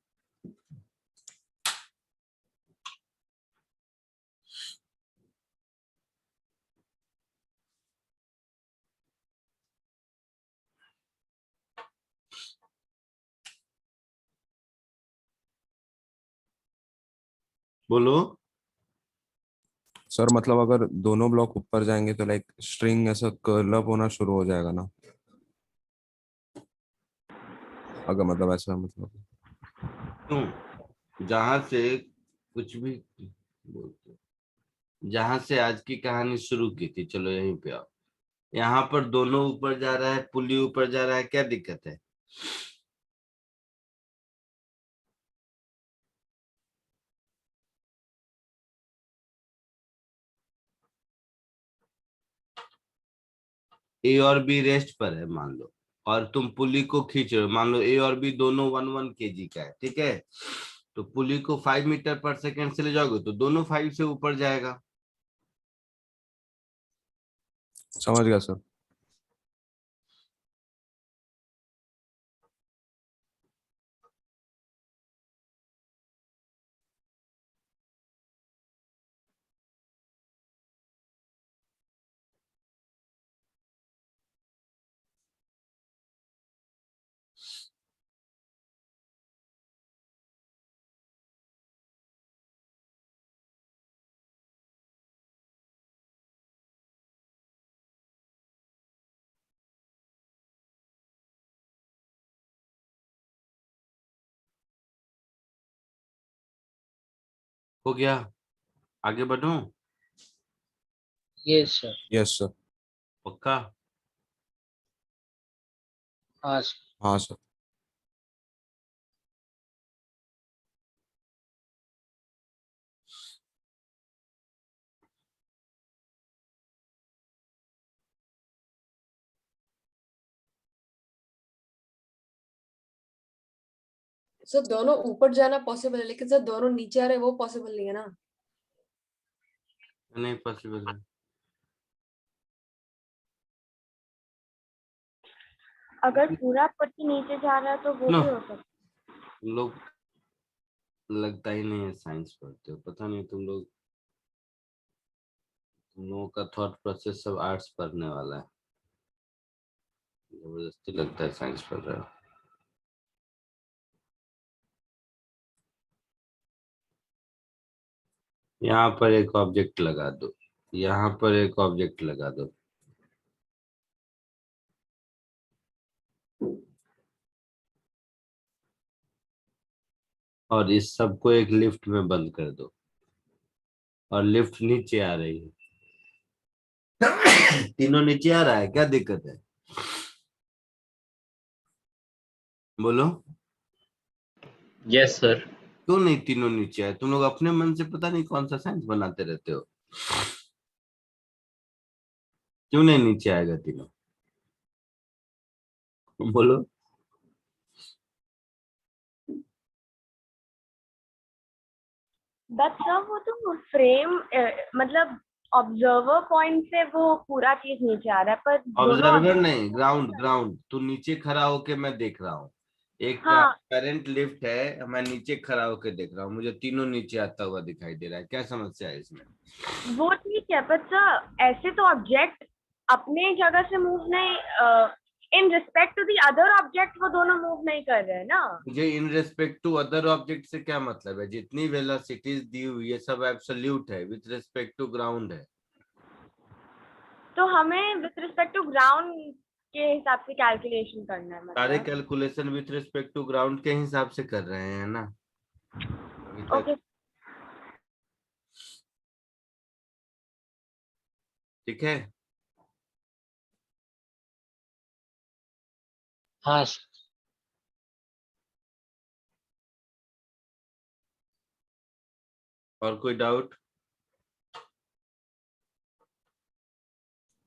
S1: बोलो।
S9: सर मतलब अगर दोनों ब्लॉक ऊपर जाएंगे तो लाइक स्ट्रिंग ऐसा कर्ल अप होना शुरू हो जाएगा ना, अगर मतलब ऐसा मतलब।
S1: क्यों? जहां से कुछ भी बोलते, जहां से आज की कहानी शुरू की थी, चलो यहीं पे आओ। यहाँ पर दोनों ऊपर जा रहा है, पुली ऊपर जा रहा है, क्या दिक्कत है? ए और बी रेस्ट पर है मान लो, और तुम पुली को खींच रहे हो, मान लो ए और बी दोनों 1 1 kg का है, ठीक है? तो पुली को 5 मीटर पर सेकेंड से ले जाओगे तो दोनों 5 से ऊपर जाएगा।
S9: समझ गया सर।
S1: हो गया? आगे बढ़ूं?
S2: Yes sir.
S9: Yes sir.
S1: पक्का?
S2: हाँ सर।
S9: हाँ सर।
S5: सर दोनों ऊपर जाना पॉसिबल है, लेकिन सर दोनों नीचे आ रहे हैं वो पॉसिबल नहीं है ना।
S1: नहीं पॉसिबल है।
S4: अगर पूरा पट्टी नीचे जा रहा है तो वो
S1: नो।
S4: भी हो सकता
S1: तुम लोग लगता ही नहीं है साइंस पढ़ते हो, पता नहीं तुम लोगों का थॉट प्रोसेस सब आर्ट्स पढ़ने वाला है, जबरदस्ती लगता है साइंस पढ़ रहे हो। यहाँ पर एक ऑब्जेक्ट लगा दो, यहाँ पर एक ऑब्जेक्ट लगा दो, और इस सबको एक लिफ्ट में बंद कर दो, और लिफ्ट नीचे आ रही है। तीनों नीचे आ रहा है, क्या दिक्कत है बोलो?
S10: Yes sir.
S1: क्यों नहीं तीनों नीचे आए? तुम लोग अपने मन से पता नहीं कौन सा साइंस बनाते रहते हो। क्यों नहीं नीचे आएगा तीनों? बोलो।
S4: बट सर वो तो फ्रेम मतलब ऑब्जर्वर पॉइंट से वो पूरा चीज नीचे आ रहा है, पर दोनों
S1: ऑब्जर्वर नहीं, ग्राउंड ग्राउंड। तू नीचे खड़ा होके मैं देख रहा हूँ, एक
S4: हाँ
S1: ट्रांसपेरेंट लिफ्ट है, मैं नीचे खड़ा होके देख रहा हूँ, मुझे तीनों नीचे आता हुआ दिखाई दे रहा है। क्या समस्या है इसमें?
S4: वो ठीक है, पर सर ऐसे तो ऑब्जेक्ट अपने जगह से मूव नहीं, in respect to the other object वो दोनों मूव नहीं कर रहे हैं ना।
S1: मुझे in respect to other object से क्या मतलब है? जितनी वेलोसिटीज दी हुई है सब एब्सोल्यूट है, विथ रिस्पेक्ट टू ग्राउंड है।
S4: तो हमें विथ रिस्पेक्ट टू ग्राउंड के हिसाब से कैलकुलेशन करना है
S1: सारे
S4: मतलब।
S1: Calculation with respect to ground के हिसाब से कर रहे हैं ना अभी तक।
S4: ओके
S1: ठीक है।
S2: हाँ
S1: और कोई doubt?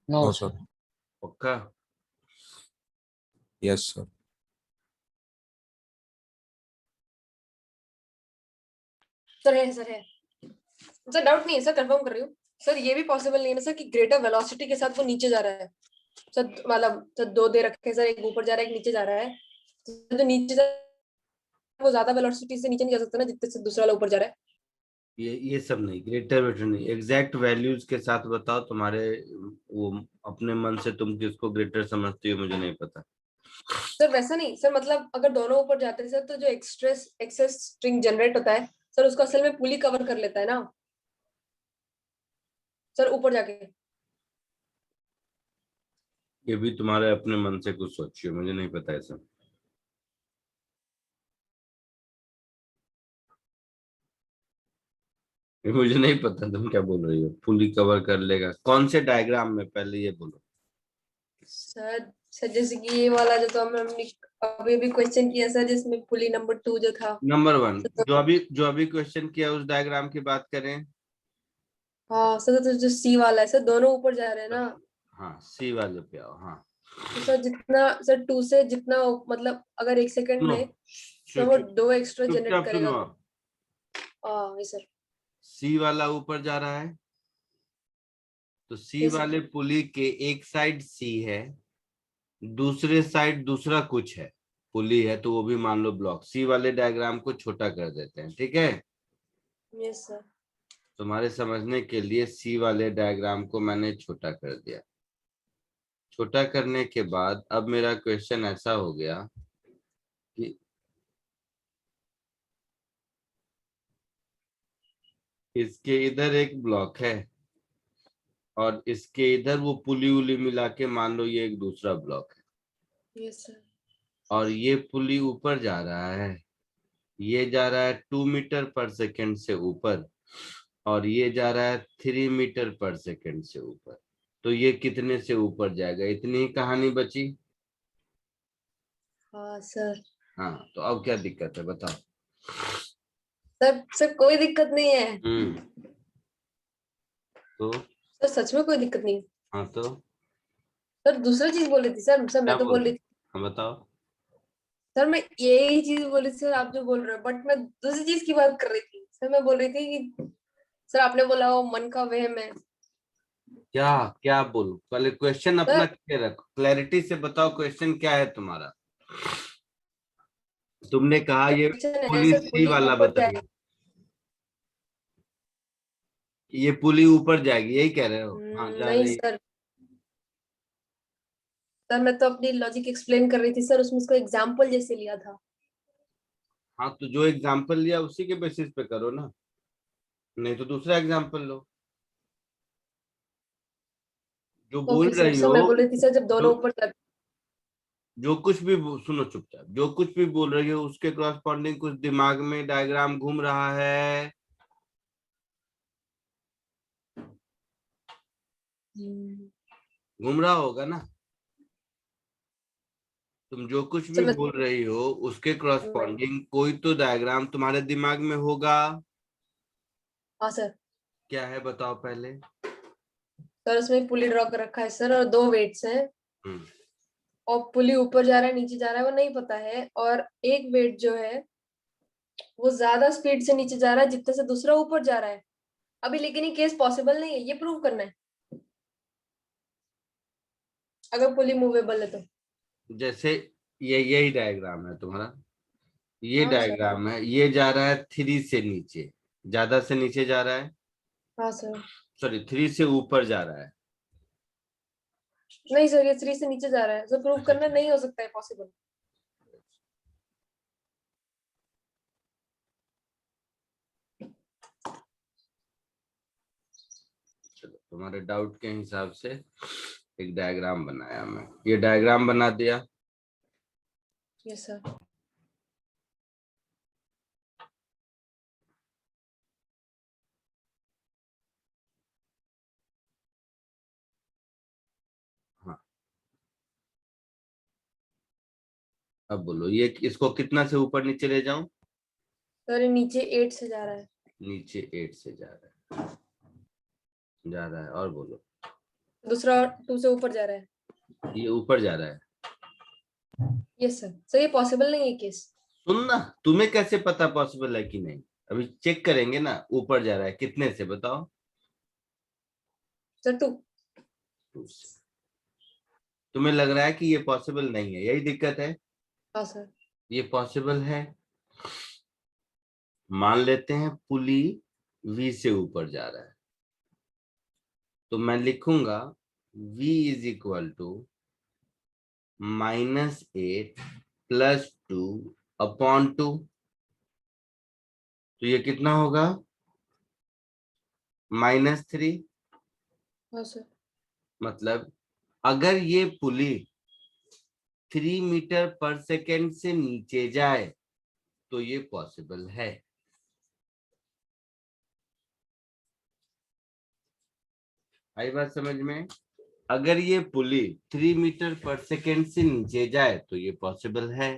S2: No
S9: no
S2: sir.
S9: Sir.
S1: पक्का?
S9: Yes sir.
S5: सर है, सर है, सर डाउट नहीं है सर, कंफर्म कर रही हूँ। सर ये भी पॉसिबल नहीं है ना सर कि ग्रेटर वेलोसिटी के साथ वो नीचे जा रहा है। सर मतलब सर दो दे रखे हैं सर, एक ऊपर जा रहा है एक नीचे जा रहा है। तो जो नीचे जा वो ज्यादा वेलोसिटी से नीचे नहीं जा सकता ना जितने से दूसरा वाला ऊपर जा रहा है।
S1: ये सब नहीं, ग्रेटर बेटर नहीं, एग्जैक्ट वैल्यूज के साथ बताओ। तुम्हारे वो अपने मन से तुम किसको ग्रेटर समझती हो मुझे नहीं पता।
S5: सर वैसा नहीं सर, मतलब अगर दोनों ऊपर जाते हैं सर तो जो एक्सेस स्ट्रिंग जनरेट होता है सर उसको असल में पुली कवर कर लेता है ना सर ऊपर जाके।
S1: ये भी तुम्हारे अपने मन से कुछ सोचियो, मुझे नहीं पता ऐसा। ये मुझे नहीं पता तुम क्या बोल रही हो। फुली कवर कर लेगा कौन से डायग्राम में, पहले ये बोलो।
S5: सर जैसे कि ये वाला जो तो हमने अभी भी क्वेश्चन किया सर, जिसमें पुली नंबर 2 जो था।
S1: नंबर 1
S5: तो,
S1: जो अभी क्वेश्चन किया उस डायग्राम की बात करें।
S5: हाँ सर तो जो सी वाला है सर दोनों ऊपर जा रहे हैं ना।
S1: हाँ सी वाले पे आओ। हाँ
S5: तो सर जितना सर 2 से जितना मतलब अगर 1 सेकंड
S1: सुनो,
S5: में तो वो 2 एक्स्ट्रा जनरेट
S1: चुपचाप
S5: करेगा
S1: सुनो
S5: तो।
S1: आप।
S5: हाँ ये सर।
S1: सी वाला ऊपर जा रहा है, तो सी
S5: ये सर।
S1: वाले पुली के एक साइड सी है, दूसरे साइड दूसरा कुछ है। पुली है तो वो भी मान लो ब्लॉक। सी वाले डायग्राम को छोटा कर देते हैं, ठीक है?
S5: ये सर।
S1: तुम्हारे समझने के लिए सी वाले डायग्राम को मैंने छोटा कर दिया। छोटा करने के बाद अब मेरा क्वेश्चन ऐसा हो गया कि इसके इधर एक ब्लॉक है और इसके इधर वो पुली उली मिला के मान लो ये एक दूसरा ब्लॉक है,
S5: ये सर।
S1: और ये पुली ऊपर जा रहा है। ये जा रहा है 2 मीटर पर सेकंड से ऊपर, और ये जा रहा है 3 मीटर पर सेकंड से ऊपर। तो ये कितने से ऊपर जाएगा? इतनी ही कहानी बची।
S5: हाँ सर।
S1: हाँ तो अब क्या दिक्कत है बताओ?
S5: सर कोई दिक्कत नहीं है
S1: तो
S5: सर, सच में कोई दिक्कत नहीं है।
S1: हाँ तो
S5: सर दूसरा चीज बोल रही थी सर,
S1: क्या
S5: मैं तो
S1: बोल
S5: बोल
S1: रहे?
S5: रही थी
S1: हाँ बताओ।
S5: सर मैं यही चीज बोल रही थी सर, आप जो बोल रहे हो, बट मैं दूसरी चीज की बात कर रही थी सर। मैं बोल रही थी कि सर आपने बोला वो मन का वहम है।
S1: क्या क्या बोलूं? पहले क्वेश्चन अपना
S5: सर
S1: क्लियर रखो, क्लैरिटी से बताओ क्वेश्चन क्या है तुम्हारा। तुमने कहा ये
S5: क्वेश्चन है
S1: पुली
S5: सर,
S1: सी
S5: पुली
S1: वाला
S5: ऊपर
S1: बताइए,
S5: जाए।
S1: ये पुली ऊपर जाएगी यही कह रहे हो? हाँ जा
S5: नहीं
S1: रही है।
S5: सर, सर मैं तो अपनी लॉजिक एक्सप्लेन कर रही थी सर, उसमें उसको एग्जाम्पल जैसे लिया था।
S1: हाँ तो जो एग्जाम्पल लिया उसी के बेसिस पे करो ना, नहीं तो दूसरा एग्जाम्पल लो। जो बोल
S5: ओके सर।
S1: रही
S5: सर
S1: हो,
S5: मैं बोल रही थी सर, जब
S1: जो
S5: दोनों ऊपर जाते।
S1: जो कुछ भी सुनो चुपचाप, जो कुछ भी बोल रही हो उसके क्रॉसपॉन्डिंग कुछ दिमाग में डायग्राम घूम रहा है। घूम रहा होगा ना? तुम जो कुछ भी
S5: सर
S1: बोल रही हो उसके
S5: मैं
S1: क्रॉसपॉन्डिंग कोई तो डायग्राम तुम्हारे दिमाग में होगा।
S5: हाँ सर।
S1: क्या है बताओ पहले।
S5: सर उसमें पुली ड्रॉ कर रखा है सर, और दो वेट्स हैं,
S1: हम्म,
S5: और पुली ऊपर जा रहा है नीचे जा रहा है वो नहीं पता है, और एक वेट जो है वो ज्यादा स्पीड से नीचे जा रहा है जितने से दूसरा ऊपर जा रहा है अभी, लेकिन ये केस पॉसिबल नहीं है, ये प्रूव करना है अगर पुली मूवेबल है तो।
S1: जैसे ये यही डायग्राम है तुम्हारा, ये
S5: हाँ सर।
S1: डायग्राम है, ये जा रहा है 3 से नीचे, ज्यादा से नीचे जा रहा है,
S5: हाँ सर।
S1: सॉरी 3 से ऊपर जा रहा है।
S5: नहीं सर, ये 3 से नीचे जा रहा है सर, प्रूव
S1: अच्छा
S5: करना
S1: अच्छा,
S5: नहीं हो सकता है पॉसिबल।
S1: चलो तुम्हारे डाउट के हिसाब से एक डायग्राम बनाया मैं, ये डायग्राम बना दिया।
S5: Yes sir.
S1: हाँ अब बोलो, ये इसको कितना से ऊपर नीचे ले जाऊं?
S5: सर ये नीचे 8 से जा रहा है।
S1: नीचे 8 से जा रहा है, जा रहा है, और बोलो।
S5: दूसरा 2 से ऊपर जा रहा है।
S1: ये ऊपर जा रहा है।
S5: Yes sir. सर ये पॉसिबल नहीं है केस।
S1: सुनना, तुम्हें कैसे पता पॉसिबल है कि नहीं? अभी चेक करेंगे ना, ऊपर जा रहा है कितने से बताओ?
S5: सर 2।
S1: 2 से। तुम्हें लग रहा है कि ये पॉसिबल नहीं है, यही दिक्कत है।
S5: हाँ सर।
S1: ये पॉसिबल है। मान लेते हैं पुली V से ऊपर जा रहा है, तो मैं लिखूंगा V is equal to -8 + 2 upon 2। तो ये कितना होगा? -3।
S5: हाँ सर।
S1: मतलब अगर ये पुली 3 मीटर पर सेकेंड से नीचे जाए तो ये पॉसिबल है। आई बात समझ में? अगर ये पुली 3 मीटर पर सेकेंड से नीचे जाए तो ये पॉसिबल है।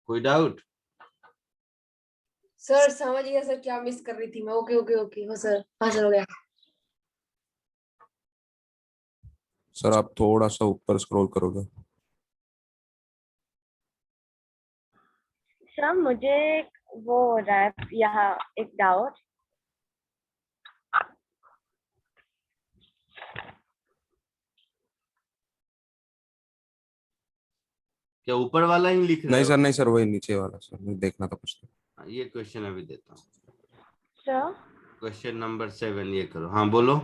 S1: कोई डाउट?
S5: सर समझ गया सर, क्या मिस कर रही थी मैं। ओके ओके ओके, हो सर, हाँ सर हो गया।
S9: सर आप थोड़ा सा ऊपर स्क्रॉल करोगे?
S4: सर मुझे वो हो रहा है यहाँ एक डाउट।
S1: क्या ऊपर वाला ही लिख रहे
S9: नहीं
S1: हो?
S9: सर, नहीं सर, वही नीचे वाला सर, मुझे देखना था कुछ तो।
S1: हाँ, ये क्वेश्चन अभी देता हूँ।
S4: सर
S1: क्वेश्चन नंबर 7 ये करो। हाँ बोलो।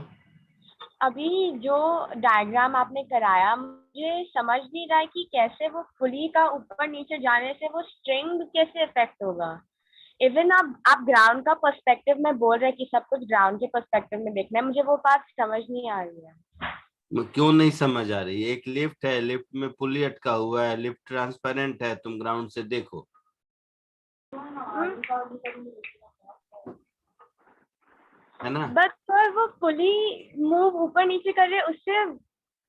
S4: अभी जो डायग्राम आपने कराया मुझे समझ नहीं रहा है कि कैसे वो पुली का ऊपर नीचे जाने से वो स्ट्रिंग कैसे इफेक्ट होगा। इवन आप ग्राउंड का पर्सपेक्टिव में बोल रहे हैं कि सब कुछ ग्राउंड के पर्सपेक्टिव में देखना है, मुझे वो बात समझ नहीं आ रही है।
S1: क्यों नहीं समझ आ रही? एक लिफ्ट है, लिफ्ट में पुली अटका हुआ है, लिफ्ट ट्रांसपेरेंट है, तुम ग्राउंड से देखो, है ना?
S4: बट सर वो पुली मूव ऊपर नीचे कर रहे हैं, उससे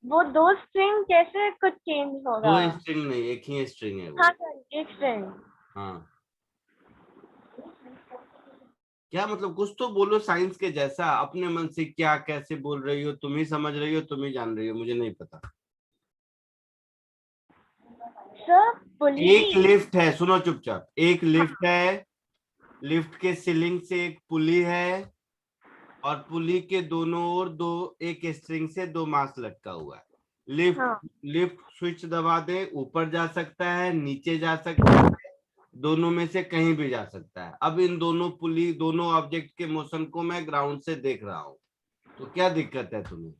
S4: वो दो स्ट्रिंग कैसे कुछ चेंज होगा।
S1: दो स्ट्रिंग नहीं, एक ही स्ट्रिंग है वो।
S4: हाँ सर एक स्ट्रिंग।
S1: हाँ क्या मतलब, कुछ तो बोलो साइंस के जैसा, अपने मन से क्या कैसे बोल रही हो, तुम ही समझ रही हो, तुम ही जान रही हो, मुझे नहीं पता।
S4: सर
S1: एक
S4: पुली
S1: लिफ्ट है, सुनो चुपचाप, एक लिफ्ट है, लिफ्ट के सीलिंग से एक पुली है, और पुली के दोनों ओर दो, एक स्ट्रिंग से दो मास लटका हुआ है। लिफ्ट
S4: हाँ
S1: लिफ्ट स्विच दबा दे, ऊपर जा सकता है, नीचे जा सकता है, दोनों में से कहीं भी जा सकता है। अब इन दोनों पुली, दोनों ऑब्जेक्ट के मोशन को मैं ग्राउंड से देख रहा हूँ, तो क्या दिक्कत है तुम्हें?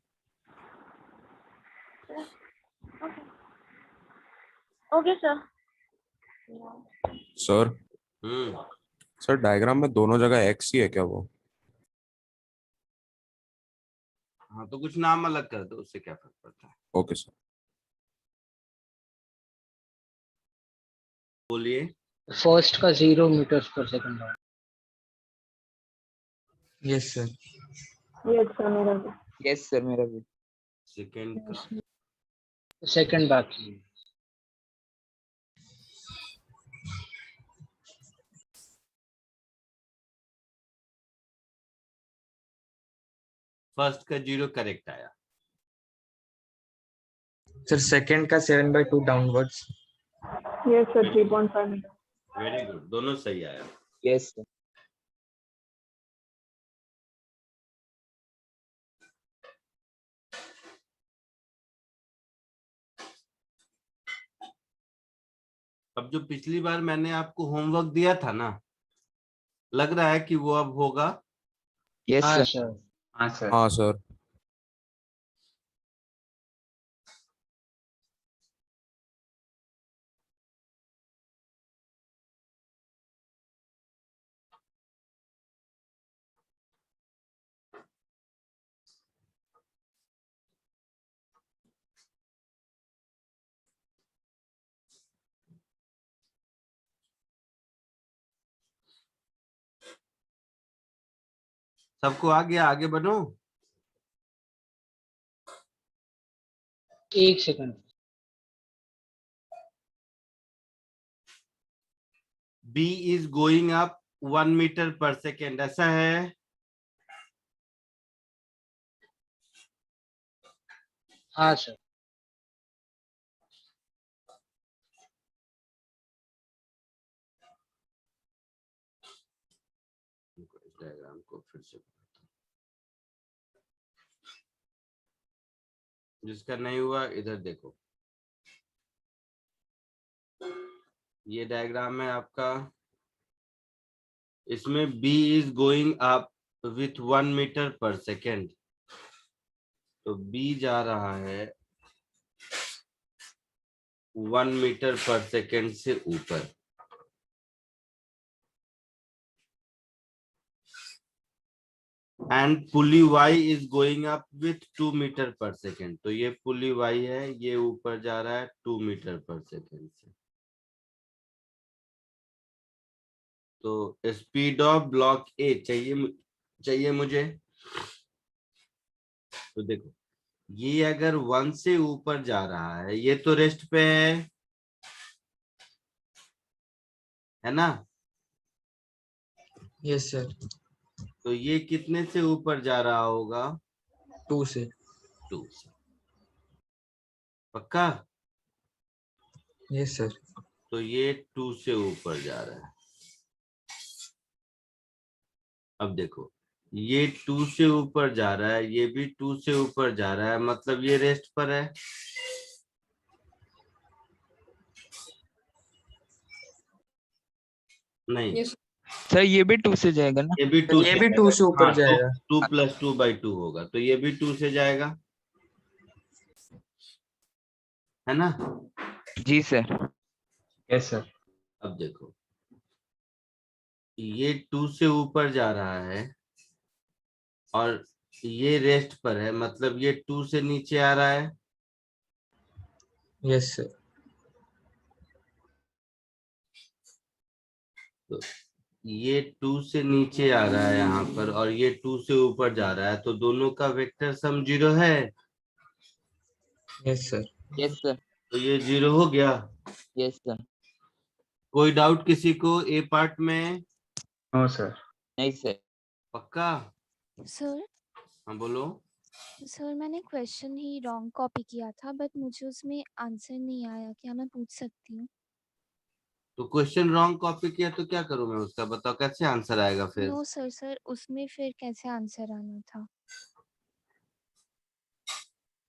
S4: Okay sir.
S9: सर
S1: हम्म
S9: सर डायग्राम में दोनों जगह एक्स ही है क्या वो?
S1: हाँ, तो कुछ नाम अलग कर दो, उससे क्या फर्क पड़ता है।
S9: Okay sir.
S1: बोलिए।
S2: फर्स्ट का 0 मीटर्स पर सेकंड है।
S7: Yes sir.
S8: यस सर मेरा भी।
S7: यस सर मेरा भी।
S1: सेकंड का
S2: सेकंड बाकी है।
S1: फर्स्ट का 0 करेक्ट आया।
S7: सर सेकंड का 7/2 downwards.
S8: Yes sir 3.5 metre.
S1: Very good, दोनों सही आया।
S7: Yes sir.
S1: अब जो पिछली बार मैंने आपको होमवर्क दिया था ना, लग रहा है कि वो अब होगा।
S7: यस
S2: हाँ
S7: सर।
S2: सर।
S6: हाँ सर।
S9: हाँ सर।
S1: सबको आ गया, आगे बढ़ो।
S2: एक second.
S1: B is going up 1 metre पर सेकेंड, ऐसा है।
S2: हाँ सर।
S1: डायग्राम को फिर से, जिसका नहीं हुआ इधर देखो, ये डायग्राम है आपका। इसमें B is going up with 1 metre पर सेकेंड, तो B जा रहा है 1 मीटर पर सेकेंड से ऊपर, and pulley Y is going up with 2 metre पर सेकेंड, तो ये पुली Y है, ये ऊपर जा रहा है 2 मीटर पर सेकेंड से। तो स्पीड ऑफ ब्लॉक ए चाहिए मुझे। तो देखो, ये अगर 1 से ऊपर जा रहा है, ये तो रेस्ट पे है ना?
S7: Yes sir.
S1: तो ये कितने से ऊपर जा रहा होगा?
S7: 2 से।
S1: 2 से। पक्का?
S7: Yes sir.
S1: तो ये 2 से ऊपर जा रहा है। अब देखो, ये 2 से ऊपर जा रहा है, ये भी 2 से ऊपर जा रहा है, मतलब ये रेस्ट पर है। नहीं,
S5: यस
S7: सर ये भी 2 से जाएगा ना?
S1: ये भी 2
S7: ये
S1: से
S7: भी 2 से ऊपर जाएगा।
S1: 2 + 2/2 होगा, तो ये भी 2 से जाएगा, है ना?
S7: जी सर।
S6: Yes sir.
S1: अब देखो, ये 2 से ऊपर जा रहा है और ये रेस्ट पर है, मतलब ये 2 से नीचे आ रहा है।
S7: Yes sir.
S1: तो ये 2 से नीचे आ रहा है यहाँ पर, और ये 2 से ऊपर जा रहा है, तो दोनों का वेक्टर सम 0 है।
S7: Yes sir. Yes sir.
S1: तो ये 0 हो गया।
S7: Yes sir.
S1: कोई डाउट किसी को ए पार्ट में?
S6: No sir.
S7: नहीं सर।
S1: पक्का?
S10: सर
S1: हाँ बोलो।
S10: सर मैंने क्वेश्चन ही रॉन्ग कॉपी किया था बट मुझे उसमें आंसर नहीं आया, क्या मैं पूछ सकती हूँ?
S1: तो क्वेश्चन रॉन्ग कॉपी किया तो क्या करूं मैं उसका, बताओ कैसे आंसर आएगा फिर?
S10: नो सर, सर उसमें फिर कैसे आंसर आना था?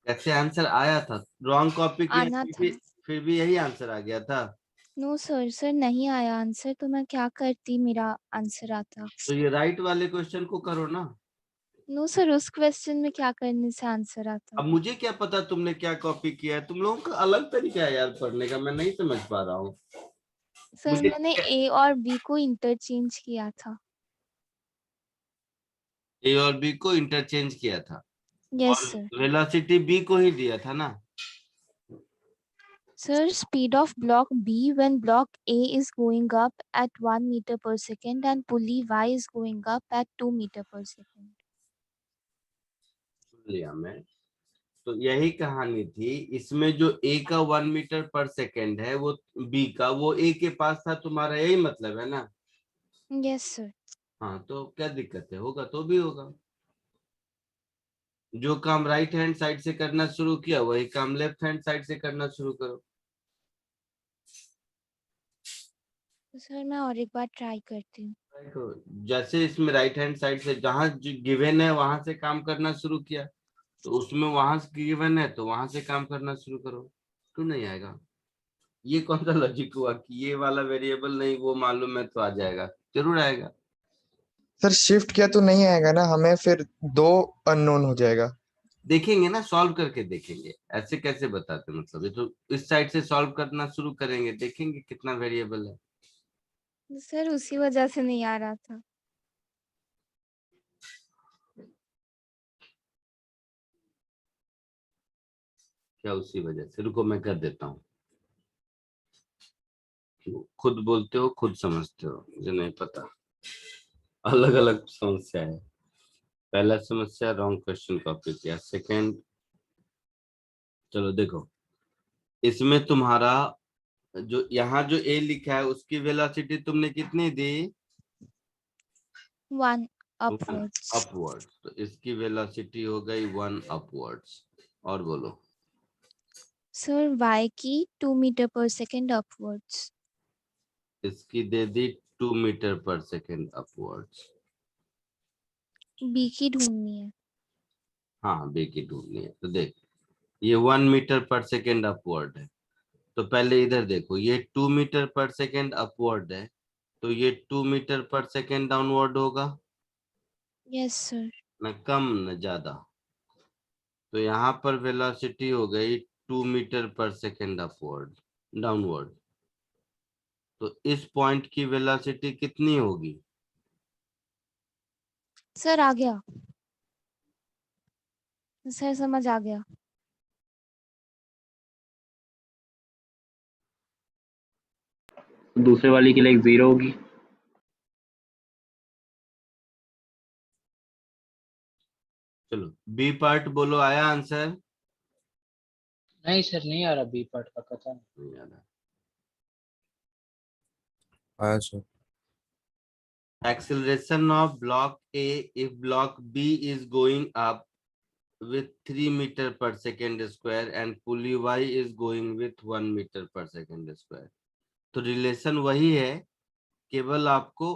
S1: कैसे आंसर आया था? रॉन्ग कॉपी किया
S10: आना था।
S1: फिर भी यही आंसर आ गया था।
S10: नो सर, सर नहीं आया आंसर, तो मैं क्या करती मेरा आंसर आता?
S1: तो ये राइट वाले क्वेश्चन को करो ना।
S10: नो सर, उस क्वेश्चन में क्या करने से आंसर आता?
S1: अब मुझे क्या पता तुमने क्या कॉपी किया है, तुम लोगों का अलग तरीका है यार पढ़ने का, मैं नहीं समझ पा रहा हूँ।
S10: सर
S1: मुझे
S10: मैंने ए और बी को इंटरचेंज किया था।
S1: ए और बी को इंटरचेंज किया था
S10: यस
S1: और
S10: सर।
S1: वेलोसिटी बी को ही दिया था ना।
S10: Sir, speed of block B when block A is going up at 1 meter per second and pulley Y is going up at 2 meter per second.
S1: सुन लिया मैं। तो यही कहानी थी इसमें, जो ए का 1 मीटर पर सेकेंड है वो बी का वो ए के पास था, तुम्हारा यही मतलब है ना।
S10: Yes, sir.
S1: हाँ तो क्या दिक्कत है, होगा तो भी होगा। जो काम राइट हैंड साइड से करना शुरू किया वही काम लेफ्ट हैंड साइड से करना शुरू करो।
S10: सर मैं और एक बार ट्राई करती हूँ।
S1: तो जैसे इसमें राइट हैंड साइड से जहां गिवन है वहां से काम करना शुरू किया, तो उसमें वहां से गिवन है तो वहां से काम करना शुरू करो। क्यों नहीं आएगा? ये कौन सा लॉजिक हुआ कि ये वाला वेरिएबल नहीं वो मालूम है तो आ जाएगा? जरूर आएगा।
S11: सर शिफ्ट किया तो नहीं आएगा ना, हमें फिर 2 अननोन हो जाएगा।
S1: देखेंगे ना, सॉल्व करके देखेंगे। ऐसे कैसे बताते, मतलब ये तो इस साइड से सॉल्व करना शुरू करेंगे, देखेंगे कितना वेरिएबल है।
S10: सर उसी वजह से नहीं आ रहा था।
S1: क्या उसी वजह से? रुको मैं कर देता हूँ। खुद बोलते हो खुद समझते हो, मुझे नहीं पता। अलग अलग समस्या है। पहला समस्या रॉन्ग क्वेश्चन कॉपी किया, सेकंड चलो देखो, इसमें तुम्हारा जो यहाँ जो ए लिखा है उसकी वेलोसिटी तुमने कितनी दी?
S10: 1
S1: 1
S10: upwards.
S1: अपवर्ड्स, तो इसकी वेलोसिटी हो गई 1 अपवर्ड्स। और बोलो।
S10: सर Y की 2 meter per second upwards.
S1: इसकी दे दी 2 मीटर पर सेकेंड अपवर्ड्स।
S10: B की ढूंढनी है।
S1: हाँ बी की ढूंढनी है, तो देख ये 1 मीटर पर सेकेंड अपवर्ड है, तो पहले इधर देखो ये 2 मीटर पर सेकेंड अपवर्ड है, तो ये 2 मीटर पर सेकेंड डाउनवर्ड होगा
S10: यस सर।
S1: न कम न ज्यादा। तो यहाँ पर वेलोसिटी हो गई 2 मीटर पर सेकेंड अपवर्ड डाउनवर्ड। तो इस पॉइंट की वेलोसिटी कितनी होगी?
S10: सर आ गया, सर समझ आ गया।
S6: दूसरे वाली के लिए 0 होगी।
S1: चलो बी पार्ट बोलो, आया आंसर?
S2: नहीं सर, नहीं आ रहा बी पार्ट का, पता नहीं।
S1: नहीं आ रहा।
S9: आया sir.
S1: Acceleration of block A if block B is going up with 3 meter per second square and pulley Y is going with 1 meter per second square। तो रिलेशन वही है, केवल आपको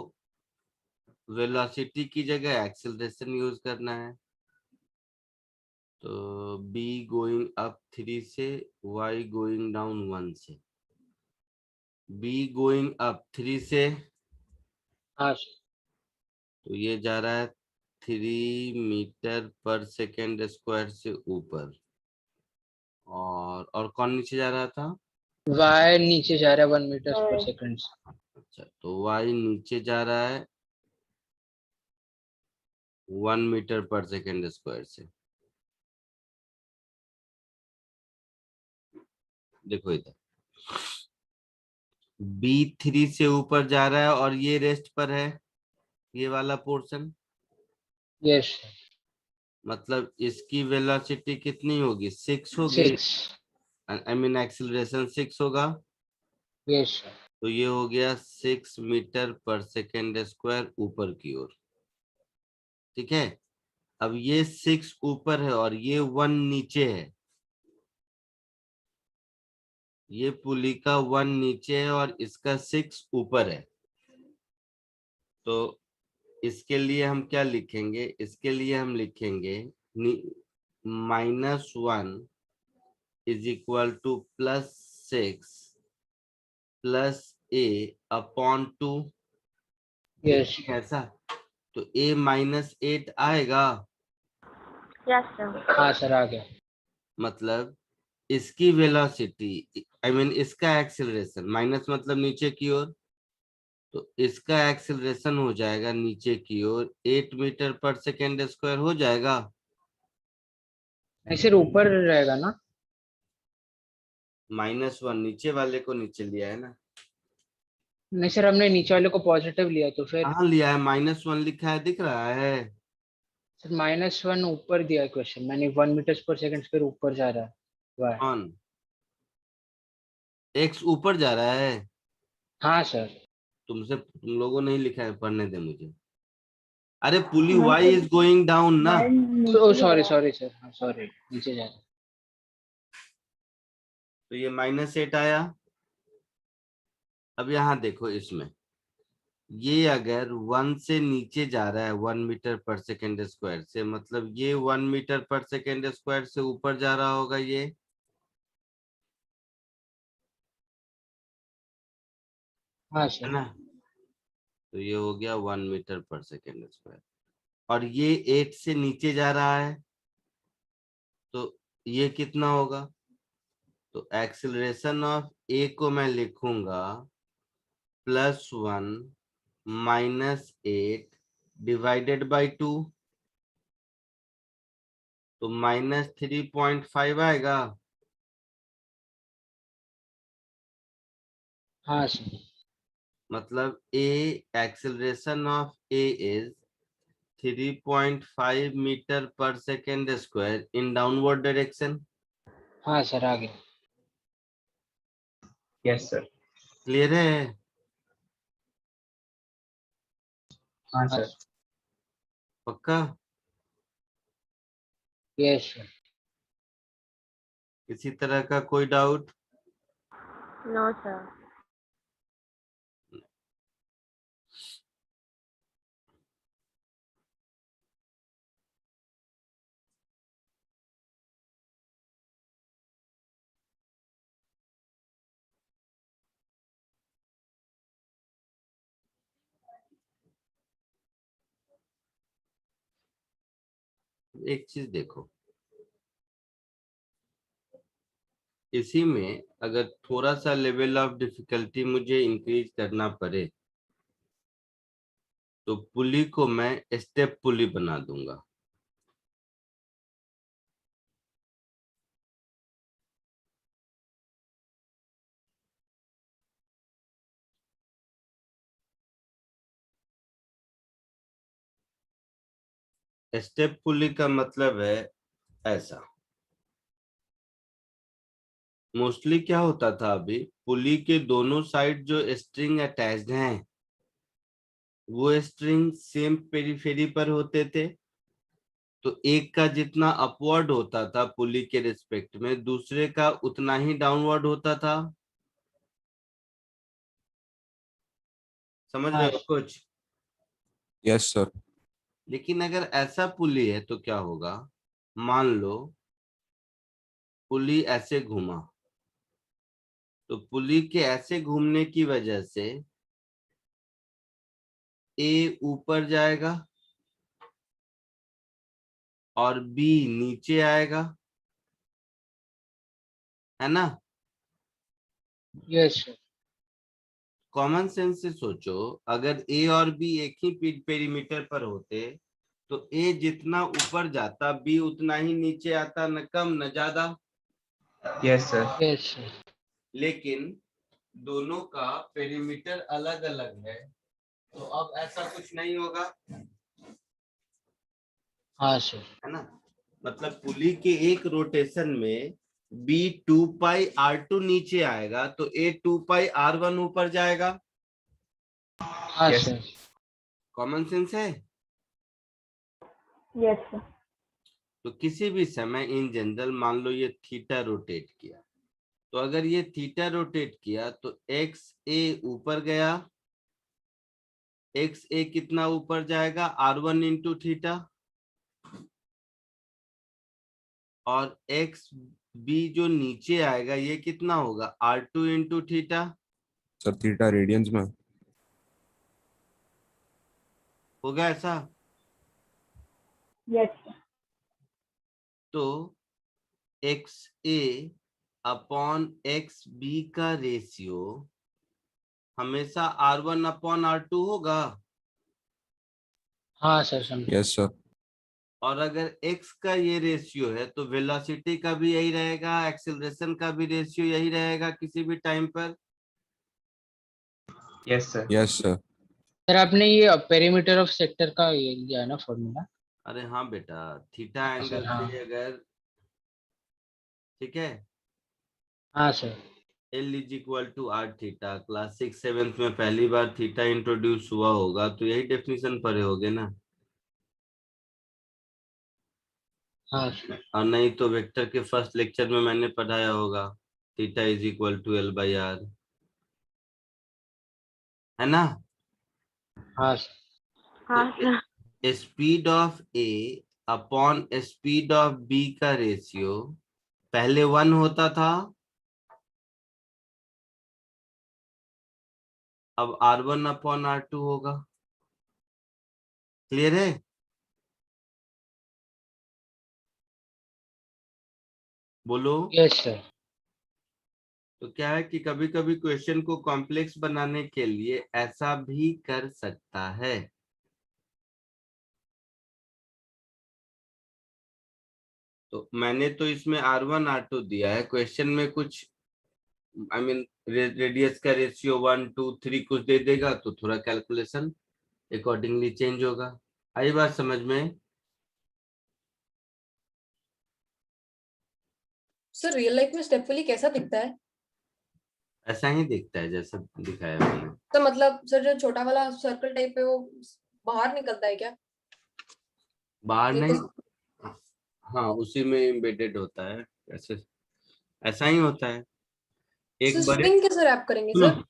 S1: वेलोसिटी की जगह एक्सेलरेशन यूज करना है। तो B गोइंग अप 3 से, Y गोइंग डाउन 1 से। B गोइंग अप 3 से,
S2: हाँ सर।
S1: तो ये जा रहा है 3 मीटर पर सेकेंड स्क्वायर से ऊपर। और कौन नीचे जा रहा था?
S2: Y नीचे जा रहा है 1 मीटर पर सेकंड।
S1: अच्छा, तो Y नीचे जा रहा है 1 मीटर पर सेकेंड स्क्वायर से। देखो इधर B3 से ऊपर जा रहा है और ये रेस्ट पर है, ये वाला पोर्शन।
S2: यस
S1: मतलब इसकी वेलोसिटी कितनी होगी? 6 होगी।
S2: 6।
S1: आई मीन एक्सीलरेशन 6 होगा।
S2: Yes sir.
S1: तो ये हो गया 6 मीटर पर सेकेंड स्क्वायर ऊपर की ओर। ठीक है, अब ये 6 ऊपर है और ये 1 नीचे है, ये पुली का 1 नीचे है और इसका 6 ऊपर है। तो इसके लिए हम क्या लिखेंगे, इसके लिए हम लिखेंगे -1 is equal to +6 plus a upon 2।
S2: Yes
S1: ऐसा तो a -8 आएगा,
S4: यस सर।
S2: हाँ सर आ गया।
S1: मतलब इसकी वेलोसिटी आई मीन इसका एक्सेलरेशन, माइनस मतलब नीचे की ओर, तो इसका एक्सेलरेशन हो जाएगा नीचे की ओर 8 मीटर पर सेकेंड स्क्वायर हो जाएगा।
S2: नहीं सर ऊपर रहेगा ना।
S1: -1 नीचे वाले को नीचे लिया है ना,
S2: नहीं सर हमने नीचे वाले को पॉजिटिव लिया तो फिर
S1: कहाँ लिया है, -1 लिखा है दिख रहा है।
S2: सर -1 ऊपर दिया है क्वेश्चन मैंने, 1 मीटर पर सेकंड फिर ऊपर जा रहा है। वाह।
S1: ऑन x ऊपर जा रहा है,
S2: हाँ सर।
S1: तुम लोगों ने ही लिखा है, पढ़ने दे मुझे। अरे पुली
S8: नहीं
S1: y
S8: sir,
S1: is going down ना,
S8: मैं
S2: ओ
S8: नीचे
S2: सॉरी
S8: जा रहा
S2: सॉरी सर, हाँ सॉरी नीचे जा रहा है।
S1: तो ये -8 आया। अब यहाँ देखो इसमें, ये अगर 1 से नीचे जा रहा है 1 मीटर पर सेकेंड स्क्वायर से, मतलब ये 1 मीटर पर सेकेंड स्क्वायर से ऊपर जा रहा होगा ये,
S2: हाँ
S1: है
S2: सर।
S1: ना। तो ये हो गया 1 मीटर पर सेकेंड स्क्वायर, और ये 8 से नीचे जा रहा है, तो ये कितना होगा, तो एक्सेलरेशन ऑफ ए को मैं लिखूंगा +1 -8 डिवाइडेड बाई 2, तो -3.5 आएगा।
S2: हाँ सर।
S1: मतलब acceleration of A is 3.5 metre पर second square in downward direction.
S2: हाँ सर आ गया।
S6: Yes sir.
S1: क्लियर है?
S6: हाँ
S2: हाँ
S6: सर।
S1: पक्का?
S2: Yes sir.
S1: किसी तरह का कोई डाउट?
S4: No sir.
S1: एक चीज देखो, इसी में अगर थोड़ा सा लेवल ऑफ डिफिकल्टी मुझे इंक्रीज करना पड़े तो पुली को मैं स्टेप पुली बना दूंगा। स्टेप पुली का मतलब है ऐसा, मोस्टली क्या होता था, अभी पुली के दोनों साइड जो स्ट्रिंग अटैच्ड हैं वो स्ट्रिंग सेम पेरीफेरी पर होते थे, तो एक का जितना अपवर्ड होता था पुली के रिस्पेक्ट में, दूसरे का उतना ही डाउनवर्ड होता था। समझ रहे
S2: हाँ
S1: हो कुछ?
S9: Yes sir.
S1: लेकिन अगर ऐसा पुली है तो क्या होगा, मान लो पुली ऐसे घूमा, तो पुली के ऐसे घूमने की वजह से ए ऊपर जाएगा और बी नीचे आएगा, है ना।
S2: Yes sir.
S1: कॉमन सेंस से सोचो, अगर ए और बी एक ही पेरीमीटर पर होते तो ए जितना ऊपर जाता बी उतना ही नीचे आता, न कम न ज्यादा।
S6: Yes sir.
S2: Yes sir.
S1: लेकिन दोनों का पेरीमीटर अलग अलग है, तो अब ऐसा कुछ नहीं होगा,
S2: हाँ सर।
S1: है ना। मतलब पुली के एक रोटेशन में बी 2πr2 नीचे आएगा तो ए 2πr1 ऊपर जाएगा।
S2: हाँ
S6: Yes.
S2: सर।
S1: कॉमन सेंस है।
S8: Yes, sir.
S1: तो किसी भी समय इन जनरल मान लो ये थीटा रोटेट किया, तो अगर ये थीटा रोटेट किया तो एक्स ए ऊपर गया, एक्स ए कितना ऊपर जाएगा, R1 इंटू थीटा, और एक्स बी जो नीचे आएगा ये कितना होगा, R2 into theta.
S9: Sir theta radians में।
S1: होगा ऐसा?
S8: Yes, sir.
S1: तो x A upon x B का रेशियो हमेशा R1 अपॉन R2 होगा।
S2: हाँ सर समझे।
S9: Yes sir.
S1: और अगर x का ये रेशियो है तो वेलोसिटी का भी यही रहेगा, एक्सेलरेशन का भी रेशियो यही रहेगा किसी भी टाइम पर।
S6: Yes sir.
S9: Yes sir.
S2: Sir आपने ये पेरीमीटर ऑफ सेक्टर का ये लिया है ना फॉर्मूला?
S1: अरे हाँ बेटा, थीटा एंगल
S2: सर हाँ।
S1: से अगर, ठीक है,
S2: हाँ sir.
S1: L is equal to r theta, class 6-7 में पहली बार थीटा इंट्रोड्यूस हुआ होगा तो यही डेफिनेशन पढ़े होगे ना।
S2: हाँ सर।
S1: और नहीं तो वेक्टर के फर्स्ट लेक्चर में मैंने पढ़ाया होगा, theta is equal to L/R, है ना।
S2: हाँ सर।
S4: हाँ sir.
S1: Speed of A upon speed of B का रेशियो पहले 1 होता था, अब R1 अपॉन R2 होगा। क्लियर है? बोलो।
S2: Yes sir.
S1: तो क्या है कि कभी कभी क्वेश्चन को कॉम्प्लेक्स बनाने के लिए ऐसा भी कर सकता है। तो मैंने तो इसमें R1 R2 दिया है, क्वेश्चन में कुछ आई मीन रेडियस का रेशियो 1 2 3 कुछ दे देगा तो थोड़ा कैलकुलेशन अकॉर्डिंगली चेंज होगा। आई बात समझ में?
S5: सर रियल लाइफ में स्टेप पुली कैसा दिखता है?
S1: ऐसा ही दिखता है जैसा दिखाया मैंने।
S5: तो मतलब सर जो छोटा वाला सर्कल टाइप है वो बाहर निकलता है क्या?
S1: बाहर
S5: ये
S1: नहीं,
S5: तो
S1: हाँ उसी में एम्बेडेड होता है, ऐसे ऐसा ही होता है।
S5: सर
S1: एक बड़े
S5: स्ट्रिंग कैसे रैप करेंगे सर?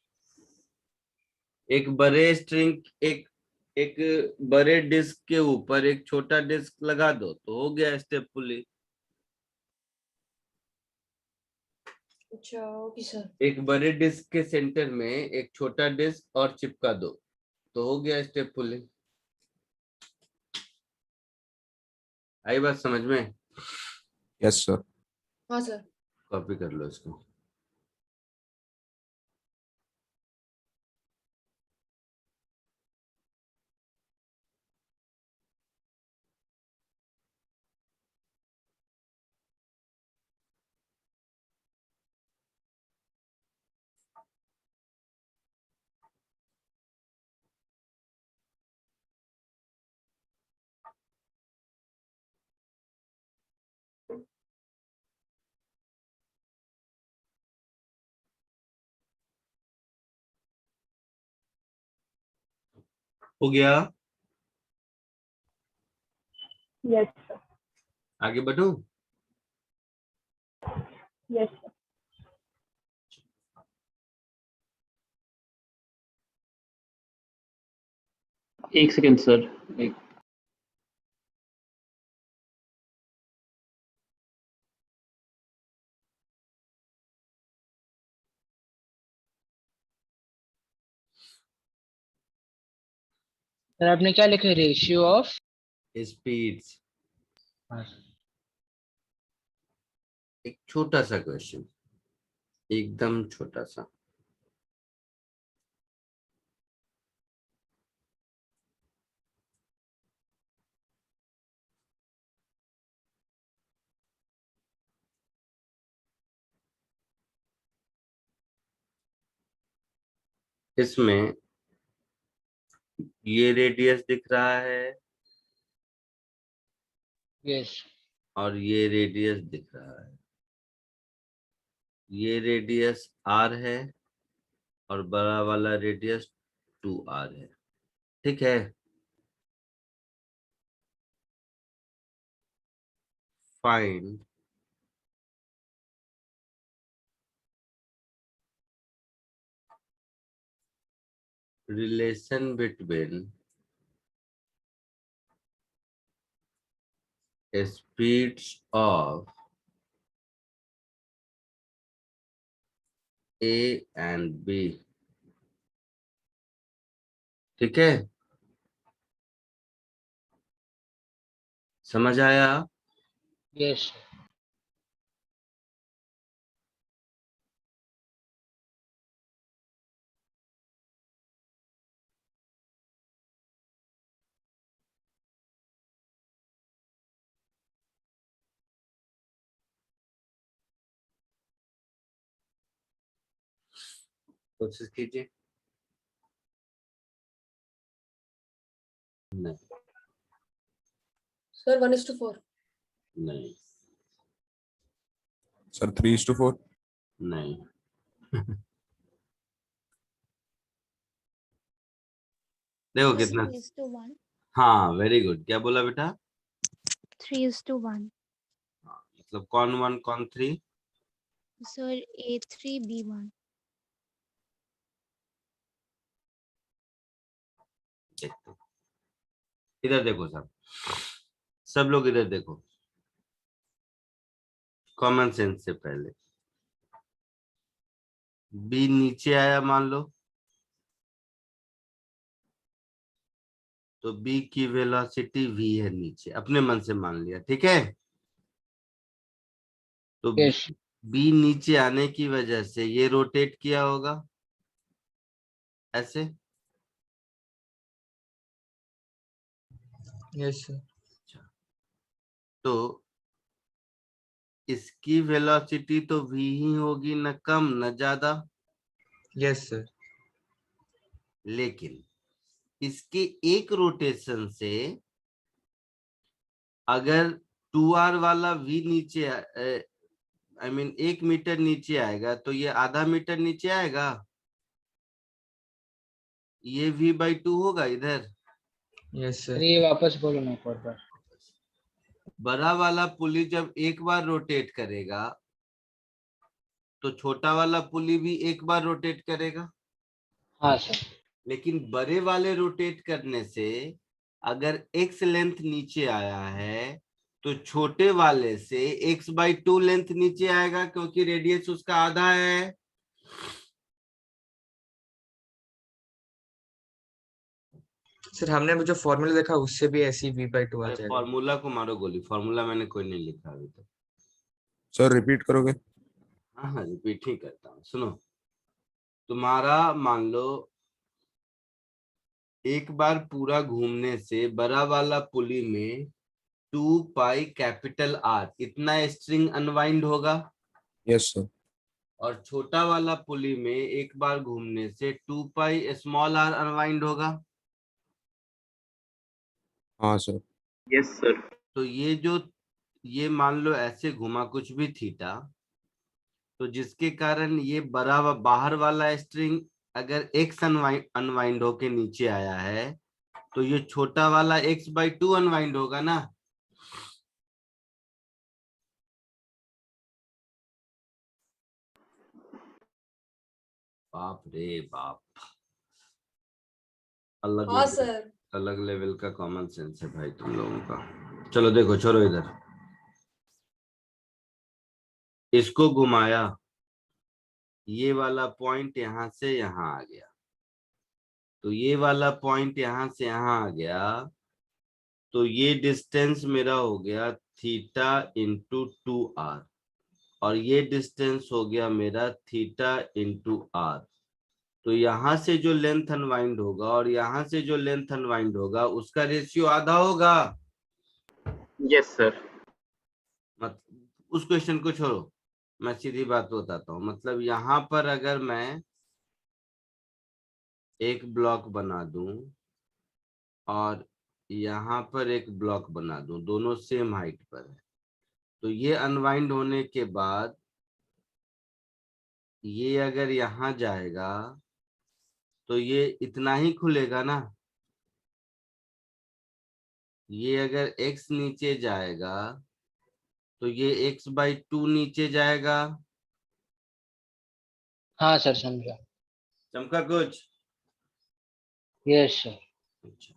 S1: एक बड़े स्ट्रिंग, एक बड़े डिस्क के ऊपर एक छोटा डिस्क लगा दो तो हो गया स्टेप पुली।
S5: अच्छा ओके सर।
S1: एक बड़े डिस्क के सेंटर में एक छोटा डिस्क और चिपका दो तो हो गया स्टेप पुली। आई बात समझ में?
S9: Yes sir.
S5: हाँ सर।
S1: कॉपी कर लो इसको। हो गया?
S8: Yes, sir.
S1: आगे बढ़ूं?
S8: Yes, sir.
S12: एक सेकेंड सर। एक
S2: सर आपने क्या लिखा है, रेशियो ऑफ?
S1: स्पीड्स।
S2: हाँ
S1: एक छोटा सा क्वेश्चन, एकदम छोटा सा। इसमें ये रेडियस दिख रहा है
S2: यस।
S1: और ये रेडियस दिख रहा है। ये रेडियस R है और बड़ा वाला रेडियस 2R है, ठीक है। find relation between speeds of A and B. ठीक है, समझ आया?
S2: यस
S1: कोशिश कीजिए। नहीं,
S5: सर 1:4.
S1: नहीं,
S9: सर 3:4.
S1: नहीं। देखो कितना,
S10: 3:1.
S1: हाँ वेरी गुड। क्या बोला बेटा?
S10: 3:1.
S1: मतलब कौन 1 कौन 3?
S10: Sir, A3, B1.
S1: देखते, इधर देखो सब लोग इधर देखो, कॉमन सेंस से पहले। बी नीचे आया मान लो, तो बी की वेलोसिटी v है नीचे, अपने मन से मान लिया, ठीक है? तो
S2: यस
S1: बी नीचे आने की वजह से ये रोटेट किया होगा ऐसे।
S7: Yes sir.
S1: तो इसकी वेलोसिटी तो v ही होगी, न कम न ज्यादा।
S7: Yes sir.
S1: लेकिन इसके एक रोटेशन से अगर 2r वाला v नीचे आई मीन 1 मीटर नीचे आएगा, तो ये आधा मीटर नीचे आएगा, ये v/2 होगा इधर।
S7: Yes sir.
S2: सर ये वापस बोलो ना एक और बार।
S1: बड़ा वाला पुली जब एक बार रोटेट करेगा, तो छोटा वाला पुली भी एक बार रोटेट करेगा।
S2: हाँ सर।
S1: लेकिन बड़े वाले रोटेट करने से अगर x लेंथ नीचे आया है, तो छोटे वाले से x/2 लेंथ नीचे आएगा, क्योंकि रेडियस उसका आधा है।
S7: सर हमने जो फॉर्मूला देखा उससे भी ऐसी v/2 आ
S1: अरे
S7: जाएगा।
S1: फॉर्मूला को मारो गोली, फॉर्मूला मैंने कोई नहीं लिखा अभी तक।
S9: सर रिपीट करोगे?
S1: हाँ हाँ रिपीट ही करता हूँ, सुनो। तुम्हारा मान लो एक बार पूरा घूमने से बड़ा वाला पुली में 2π R इतना स्ट्रिंग अनवाइंड होगा,
S9: यस सर।
S1: और छोटा वाला पुली में एक बार घूमने से 2πr अनवाइंड होगा।
S9: हाँ सर।
S12: Yes sir.
S1: तो ये मान लो ऐसे घुमा कुछ भी थीटा, तो जिसके कारण ये बड़ा बाहर वाला स्ट्रिंग अगर x अनवाइंड होके नीचे आया है, तो ये छोटा वाला x/2 अनवाइंड होगा ना। बाप रे बाप, अलग
S5: हाँ
S1: लेवल,
S5: सर।
S1: अलग लेवल का कॉमन सेंस है भाई तुम लोगों का। चलो देखो, छोड़ो इधर, इसको घुमाया, ये वाला पॉइंट यहां से यहां आ गया, तो ये वाला पॉइंट यहां से यहां आ गया, तो ये डिस्टेंस मेरा हो गया थीटा इंटू 2r, और ये डिस्टेंस हो गया मेरा थीटा इंटू r। तो यहां से जो लेंथ अनवाइंड होगा और यहां से जो लेंथ अनवाइंड होगा, उसका रेशियो आधा होगा।
S12: Yes sir.
S1: मत उस क्वेश्चन को छोड़ो, मैं सीधी बात बताता हूँ। मतलब यहाँ पर अगर मैं एक ब्लॉक बना दूं और यहाँ पर एक ब्लॉक बना दूं, दोनों सेम हाइट पर है, तो ये अनवाइंड होने के बाद ये अगर यहाँ जाएगा, तो ये इतना ही खुलेगा ना। ये अगर x नीचे जाएगा, तो ये x/2 नीचे जाएगा।
S2: हाँ सर समझा।
S1: चमका कुछ?
S2: Yes sir.
S1: अच्छा,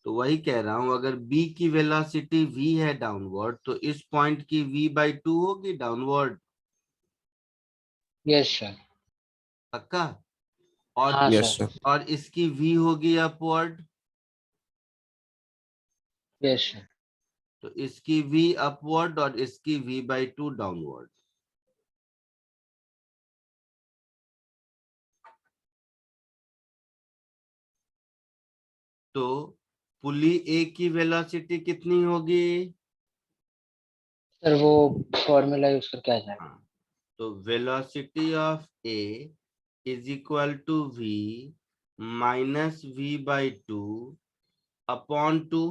S1: तो वही कह रहा हूं, अगर b की वेलोसिटी v है डाउनवर्ड, तो इस पॉइंट की v/2 होगी डाउनवर्ड।
S2: Yes sir.
S1: पक्का? और
S2: हाँ
S9: यस
S2: सर।
S9: सर।
S1: और इसकी v होगी अपवर्ड।
S2: Yes sir.
S1: तो इसकी v अपवर्ड और इसकी v/2 डाउनवर्ड। तो पुली ए की वेलोसिटी कितनी होगी?
S2: सर वो फॉर्मूला यूज करके आ जाएगा।
S1: हाँ, तो velocity of A is equal to v minus v/2 upon 2,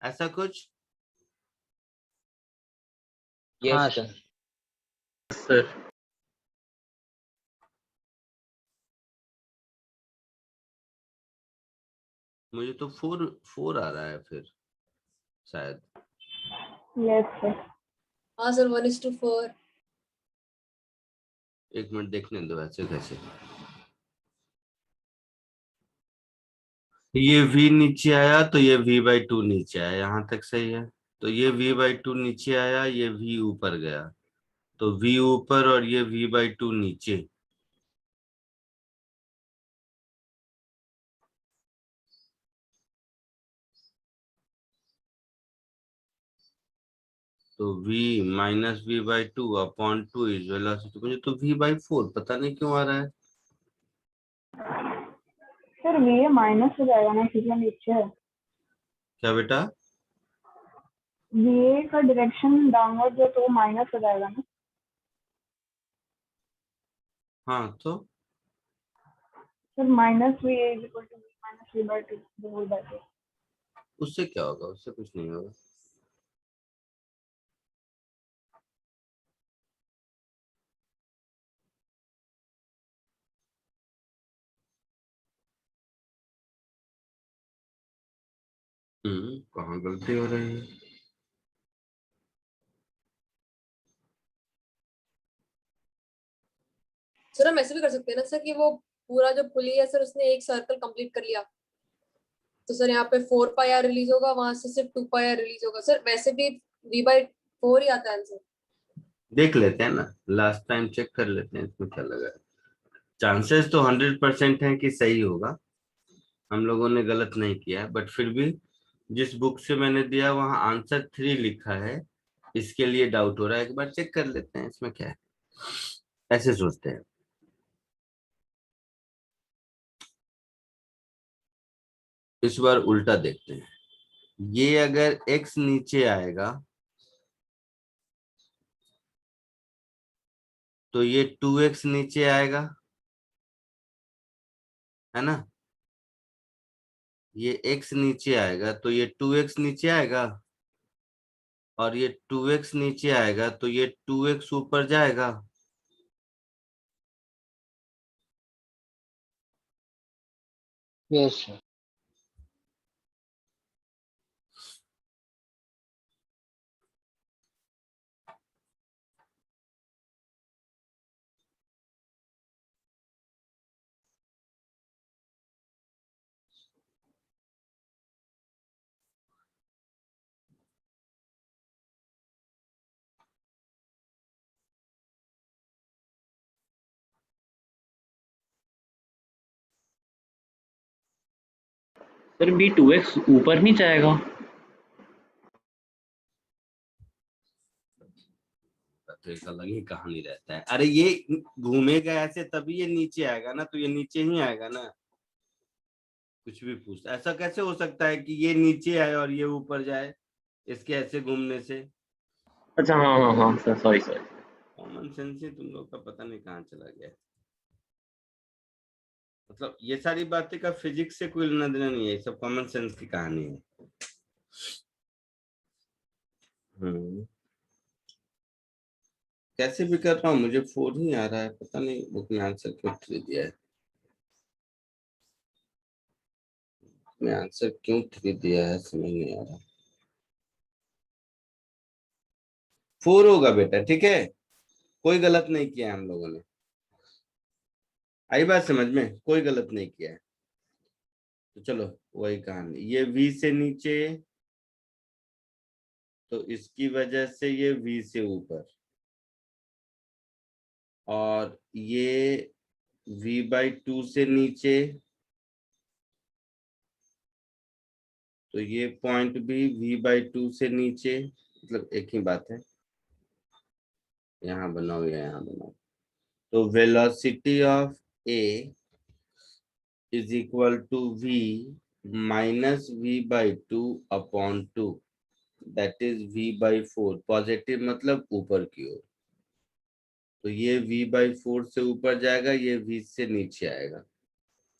S1: ऐसा कुछ।
S2: हाँ
S12: Yes,
S2: सर।
S12: sir.
S1: मुझे तो 4 आ रहा है फिर शायद।
S8: Yes, sir.
S5: हाँ सर 1:4।
S1: एक मिनट देखने दो ऐसे कैसे। ये v नीचे आया तो ये v/2 नीचे आया, यहाँ तक सही है। तो ये v/2 नीचे आया, ये v ऊपर गया, तो v ऊपर और ये v/2 नीचे। तो v minus v/2 upon 2 is velocity. मुझे तो v/4 पता नहीं क्यों आ रहा है।
S8: सर ये माइनस हो जाएगा ना क्योंकि नीचे है।
S1: क्या बेटा?
S8: ये का डायरेक्शन डाउनवर्ड है तो माइनस हो जाएगा ना।
S1: हाँ, तो
S8: sir minus v is equal to minus v/2 whole by 2।
S1: उससे क्या होगा? उससे कुछ नहीं होगा। कहाँ गलती हो रही है?
S5: सर हम ऐसे भी कर सकते हैं ना सर कि वो पूरा जो पुली है सर उसने एक सर्कल कंप्लीट कर लिया, तो सर यहाँ पे 4πr रिलीज होगा, वहां से सिर्फ 2πr रिलीज होगा। सर वैसे भी v/4 ही आता है आंसर।
S1: देख लेते हैं ना, लास्ट टाइम चेक कर लेते हैं, इसमें क्या लगा है। चांसेस तो 100% है कि सही होगा, हम लोगों ने गलत नहीं किया है, बट फिर भी जिस बुक से मैंने दिया वहां आंसर 3 लिखा है, इसके लिए डाउट हो रहा है। एक बार चेक कर लेते हैं इसमें क्या है, ऐसे सोचते हैं। इस बार उल्टा देखते हैं। ये अगर x नीचे आएगा तो ये 2x नीचे आएगा, है ना? ये x नीचे आएगा तो ये 2x नीचे आएगा, और ये 2x नीचे आएगा तो ये 2x ऊपर जाएगा।
S2: Yes sir.
S12: सर b2x ऊपर नहीं जाएगा?
S1: तो एक अलग ही कहानी रहता है। अरे ये घूमेगा ऐसे तभी ये नीचे आएगा ना, तो ये नीचे ही आएगा ना। कुछ भी पूछ, ऐसा कैसे हो सकता है कि ये नीचे आए और ये ऊपर जाए इसके ऐसे घूमने से?
S12: अच्छा, हाँ हाँ हाँ sir, sorry sorry.
S1: Common sense ही तुम लोग का पता नहीं कहाँ चला गया। मतलब ये सारी बातें का फिजिक्स से कोई लेना देना नहीं है, ये सब कॉमन सेंस की कहानी है। कैसे भी कर रहा हूँ, मुझे 4 ही आ रहा है, पता नहीं बुक में आंसर क्यों 3 दिया है। मैं आंसर क्यों 3 दिया है समझ नहीं आ रहा। 4 होगा बेटा, ठीक है, कोई गलत नहीं किया है हम लोगों ने। आई बात समझ में, कोई गलत नहीं किया है। तो चलो वही कहानी, ये v से नीचे तो इसकी वजह से ये v से ऊपर, और ये v/2 से नीचे तो ये पॉइंट भी v/2 से नीचे, मतलब एक ही बात है, यहाँ बनाओ या यहाँ बनाओ। तो velocity of a is equal to v minus v/2 upon 2, that is v/4। Positive मतलब ऊपर की ओर, तो ये v/4 से ऊपर जाएगा, ये v से नीचे आएगा।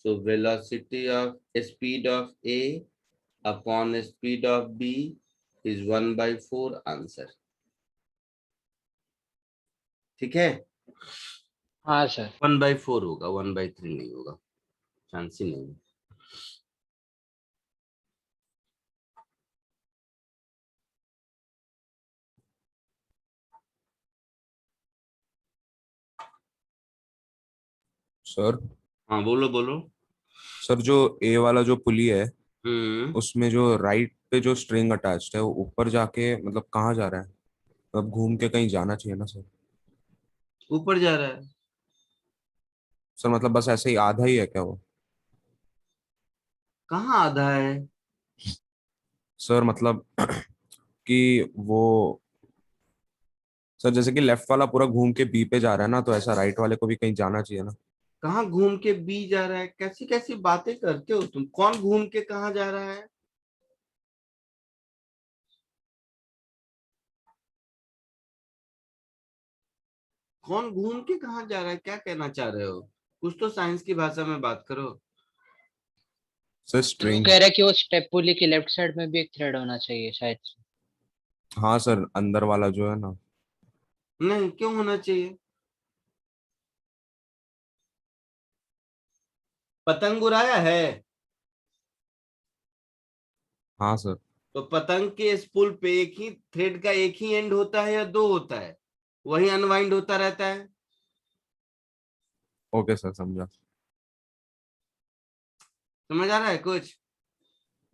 S1: So velocity of speed of a upon speed of b is 1/4 answer. ठीक है,
S2: हाँ सर।
S1: 1/4 होगा, 1/3 नहीं होगा, चांस ही नहीं।
S9: सर
S1: हाँ बोलो बोलो।
S9: सर जो ए वाला जो पुली है
S1: हम्म,
S9: उसमें जो राइट पे जो स्ट्रिंग अटैच्ड है वो ऊपर जाके मतलब कहाँ जा रहा है? मतलब घूम के कहीं जाना चाहिए ना सर?
S1: ऊपर जा रहा है।
S9: सर मतलब बस ऐसे ही आधा ही है क्या वो?
S1: कहाँ आधा है?
S9: सर मतलब कि वो, सर जैसे कि लेफ्ट वाला पूरा घूम के बी पे जा रहा है ना, तो ऐसा राइट वाले को भी कहीं जाना चाहिए ना?
S1: कहाँ घूम के बी जा रहा है? कैसी कैसी बातें करते हो तुम? कौन घूम के कहाँ जा रहा है? कौन घूम के कहाँ जा रहा है? क्या कहना चाह रहे हो? कुछ तो साइंस की भाषा में बात करो।
S9: सर
S2: वो
S9: स्ट्रिंग।
S2: कह रहा है कि वो स्टेप पुली की लेफ्ट साइड में भी एक थ्रेड होना चाहिए शायद से।
S9: हाँ सर, अंदर वाला जो है ना।
S1: नहीं, क्यों होना चाहिए? पतंग उड़ाया है?
S9: हाँ सर।
S1: तो पतंग के स्पूल पे एक ही थ्रेड का एक ही एंड होता है या दो होता है? वही अनवाइंड होता रहता है।
S9: ओके सर, समझा।
S1: समझ आ रहा है कुछ?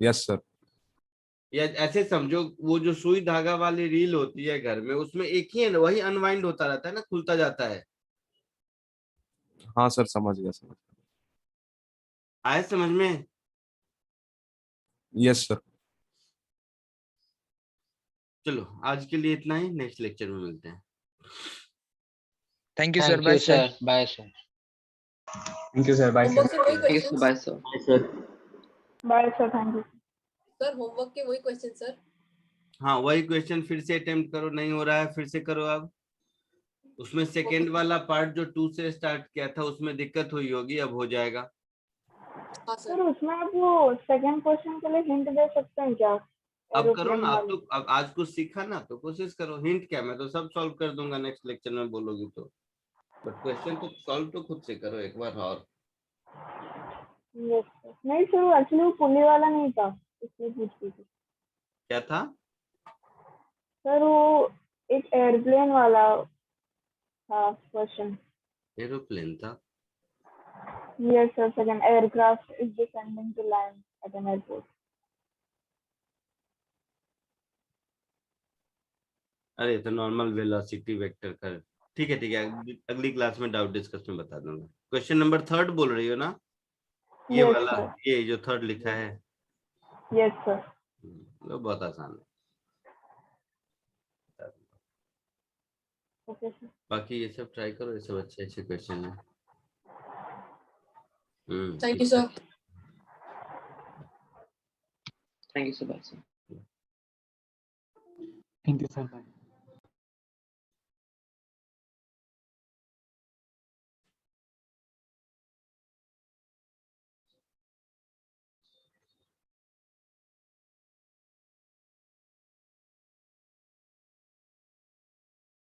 S9: Yes sir.
S1: या ऐसे समझो, वो जो सुई धागा वाली रील होती है घर में, उसमें एक ही है, वही अनवाइंड होता रहता है ना, खुलता जाता है।
S9: हाँ सर, समझ गया समझ गया।
S1: आए समझ में?
S9: Yes sir.
S1: चलो आज के लिए इतना ही, नेक्स्ट लेक्चर में मिलते हैं।
S7: Thank you sir,
S2: thank
S7: bye
S2: you
S7: sir.
S2: Sir, bye sir.
S6: Thank you sir, bye
S5: homework
S6: sir.
S5: से वही
S12: thank you
S5: questions
S12: bye sir. Bye sir.
S8: Bye sir, thank you.
S5: Sir, homework के वही question sir.
S1: हाँ वही question फिर से attempt करो, नहीं हो रहा है फिर से करो। अब उसमें सेकेंड वाला पार्ट जो 2 से स्टार्ट किया था उसमें दिक्कत हुई होगी, अब हो जाएगा।
S5: हाँ
S8: सर
S5: सर।
S8: उसमें आप वो सेकंड क्वेश्चन के लिए हिंट दे सकते हैं क्या?
S1: अब करो
S8: एरोप्लेन
S1: ना, अब
S8: वाले।
S1: तो अब आज कुछ सीखा ना, तो कोशिश करो। हिंट क्या, मैं तो सब सॉल्व कर दूंगा नेक्स्ट लेक्चर में बोलोगी तो, बट क्वेश्चन तो सॉल्व तो खुद से करो एक बार। और
S8: यस सर। नहीं सर, एक्चुअली वो पुली वाला नहीं था, इसलिए पूछ रही थी।
S1: क्या था?
S8: सर वो एक एयरप्लेन वाला था क्वेश्चन।
S1: एरोप्लेन था?
S8: Yes sir, second aircraft is descending to land at an airport.
S1: अरे तो नॉर्मल वेलोसिटी वेक्टर का। ठीक है ठीक है, अगली क्लास में डाउट डिस्कस में बता दूंगा। क्वेश्चन नंबर 3 बोल रही हो ना? ये
S8: यस
S1: वाला,
S8: सर।
S1: ये जो 3 लिखा है।
S8: Yes sir.
S1: लो बहुत आसान है।
S8: Okay sir.
S1: बाकी ये सब ट्राई करो, ये सब अच्छे अच्छे क्वेश्चन है।
S5: Thank you sir.
S12: Thank you sir, bye sir.
S6: Thank you sir, bye.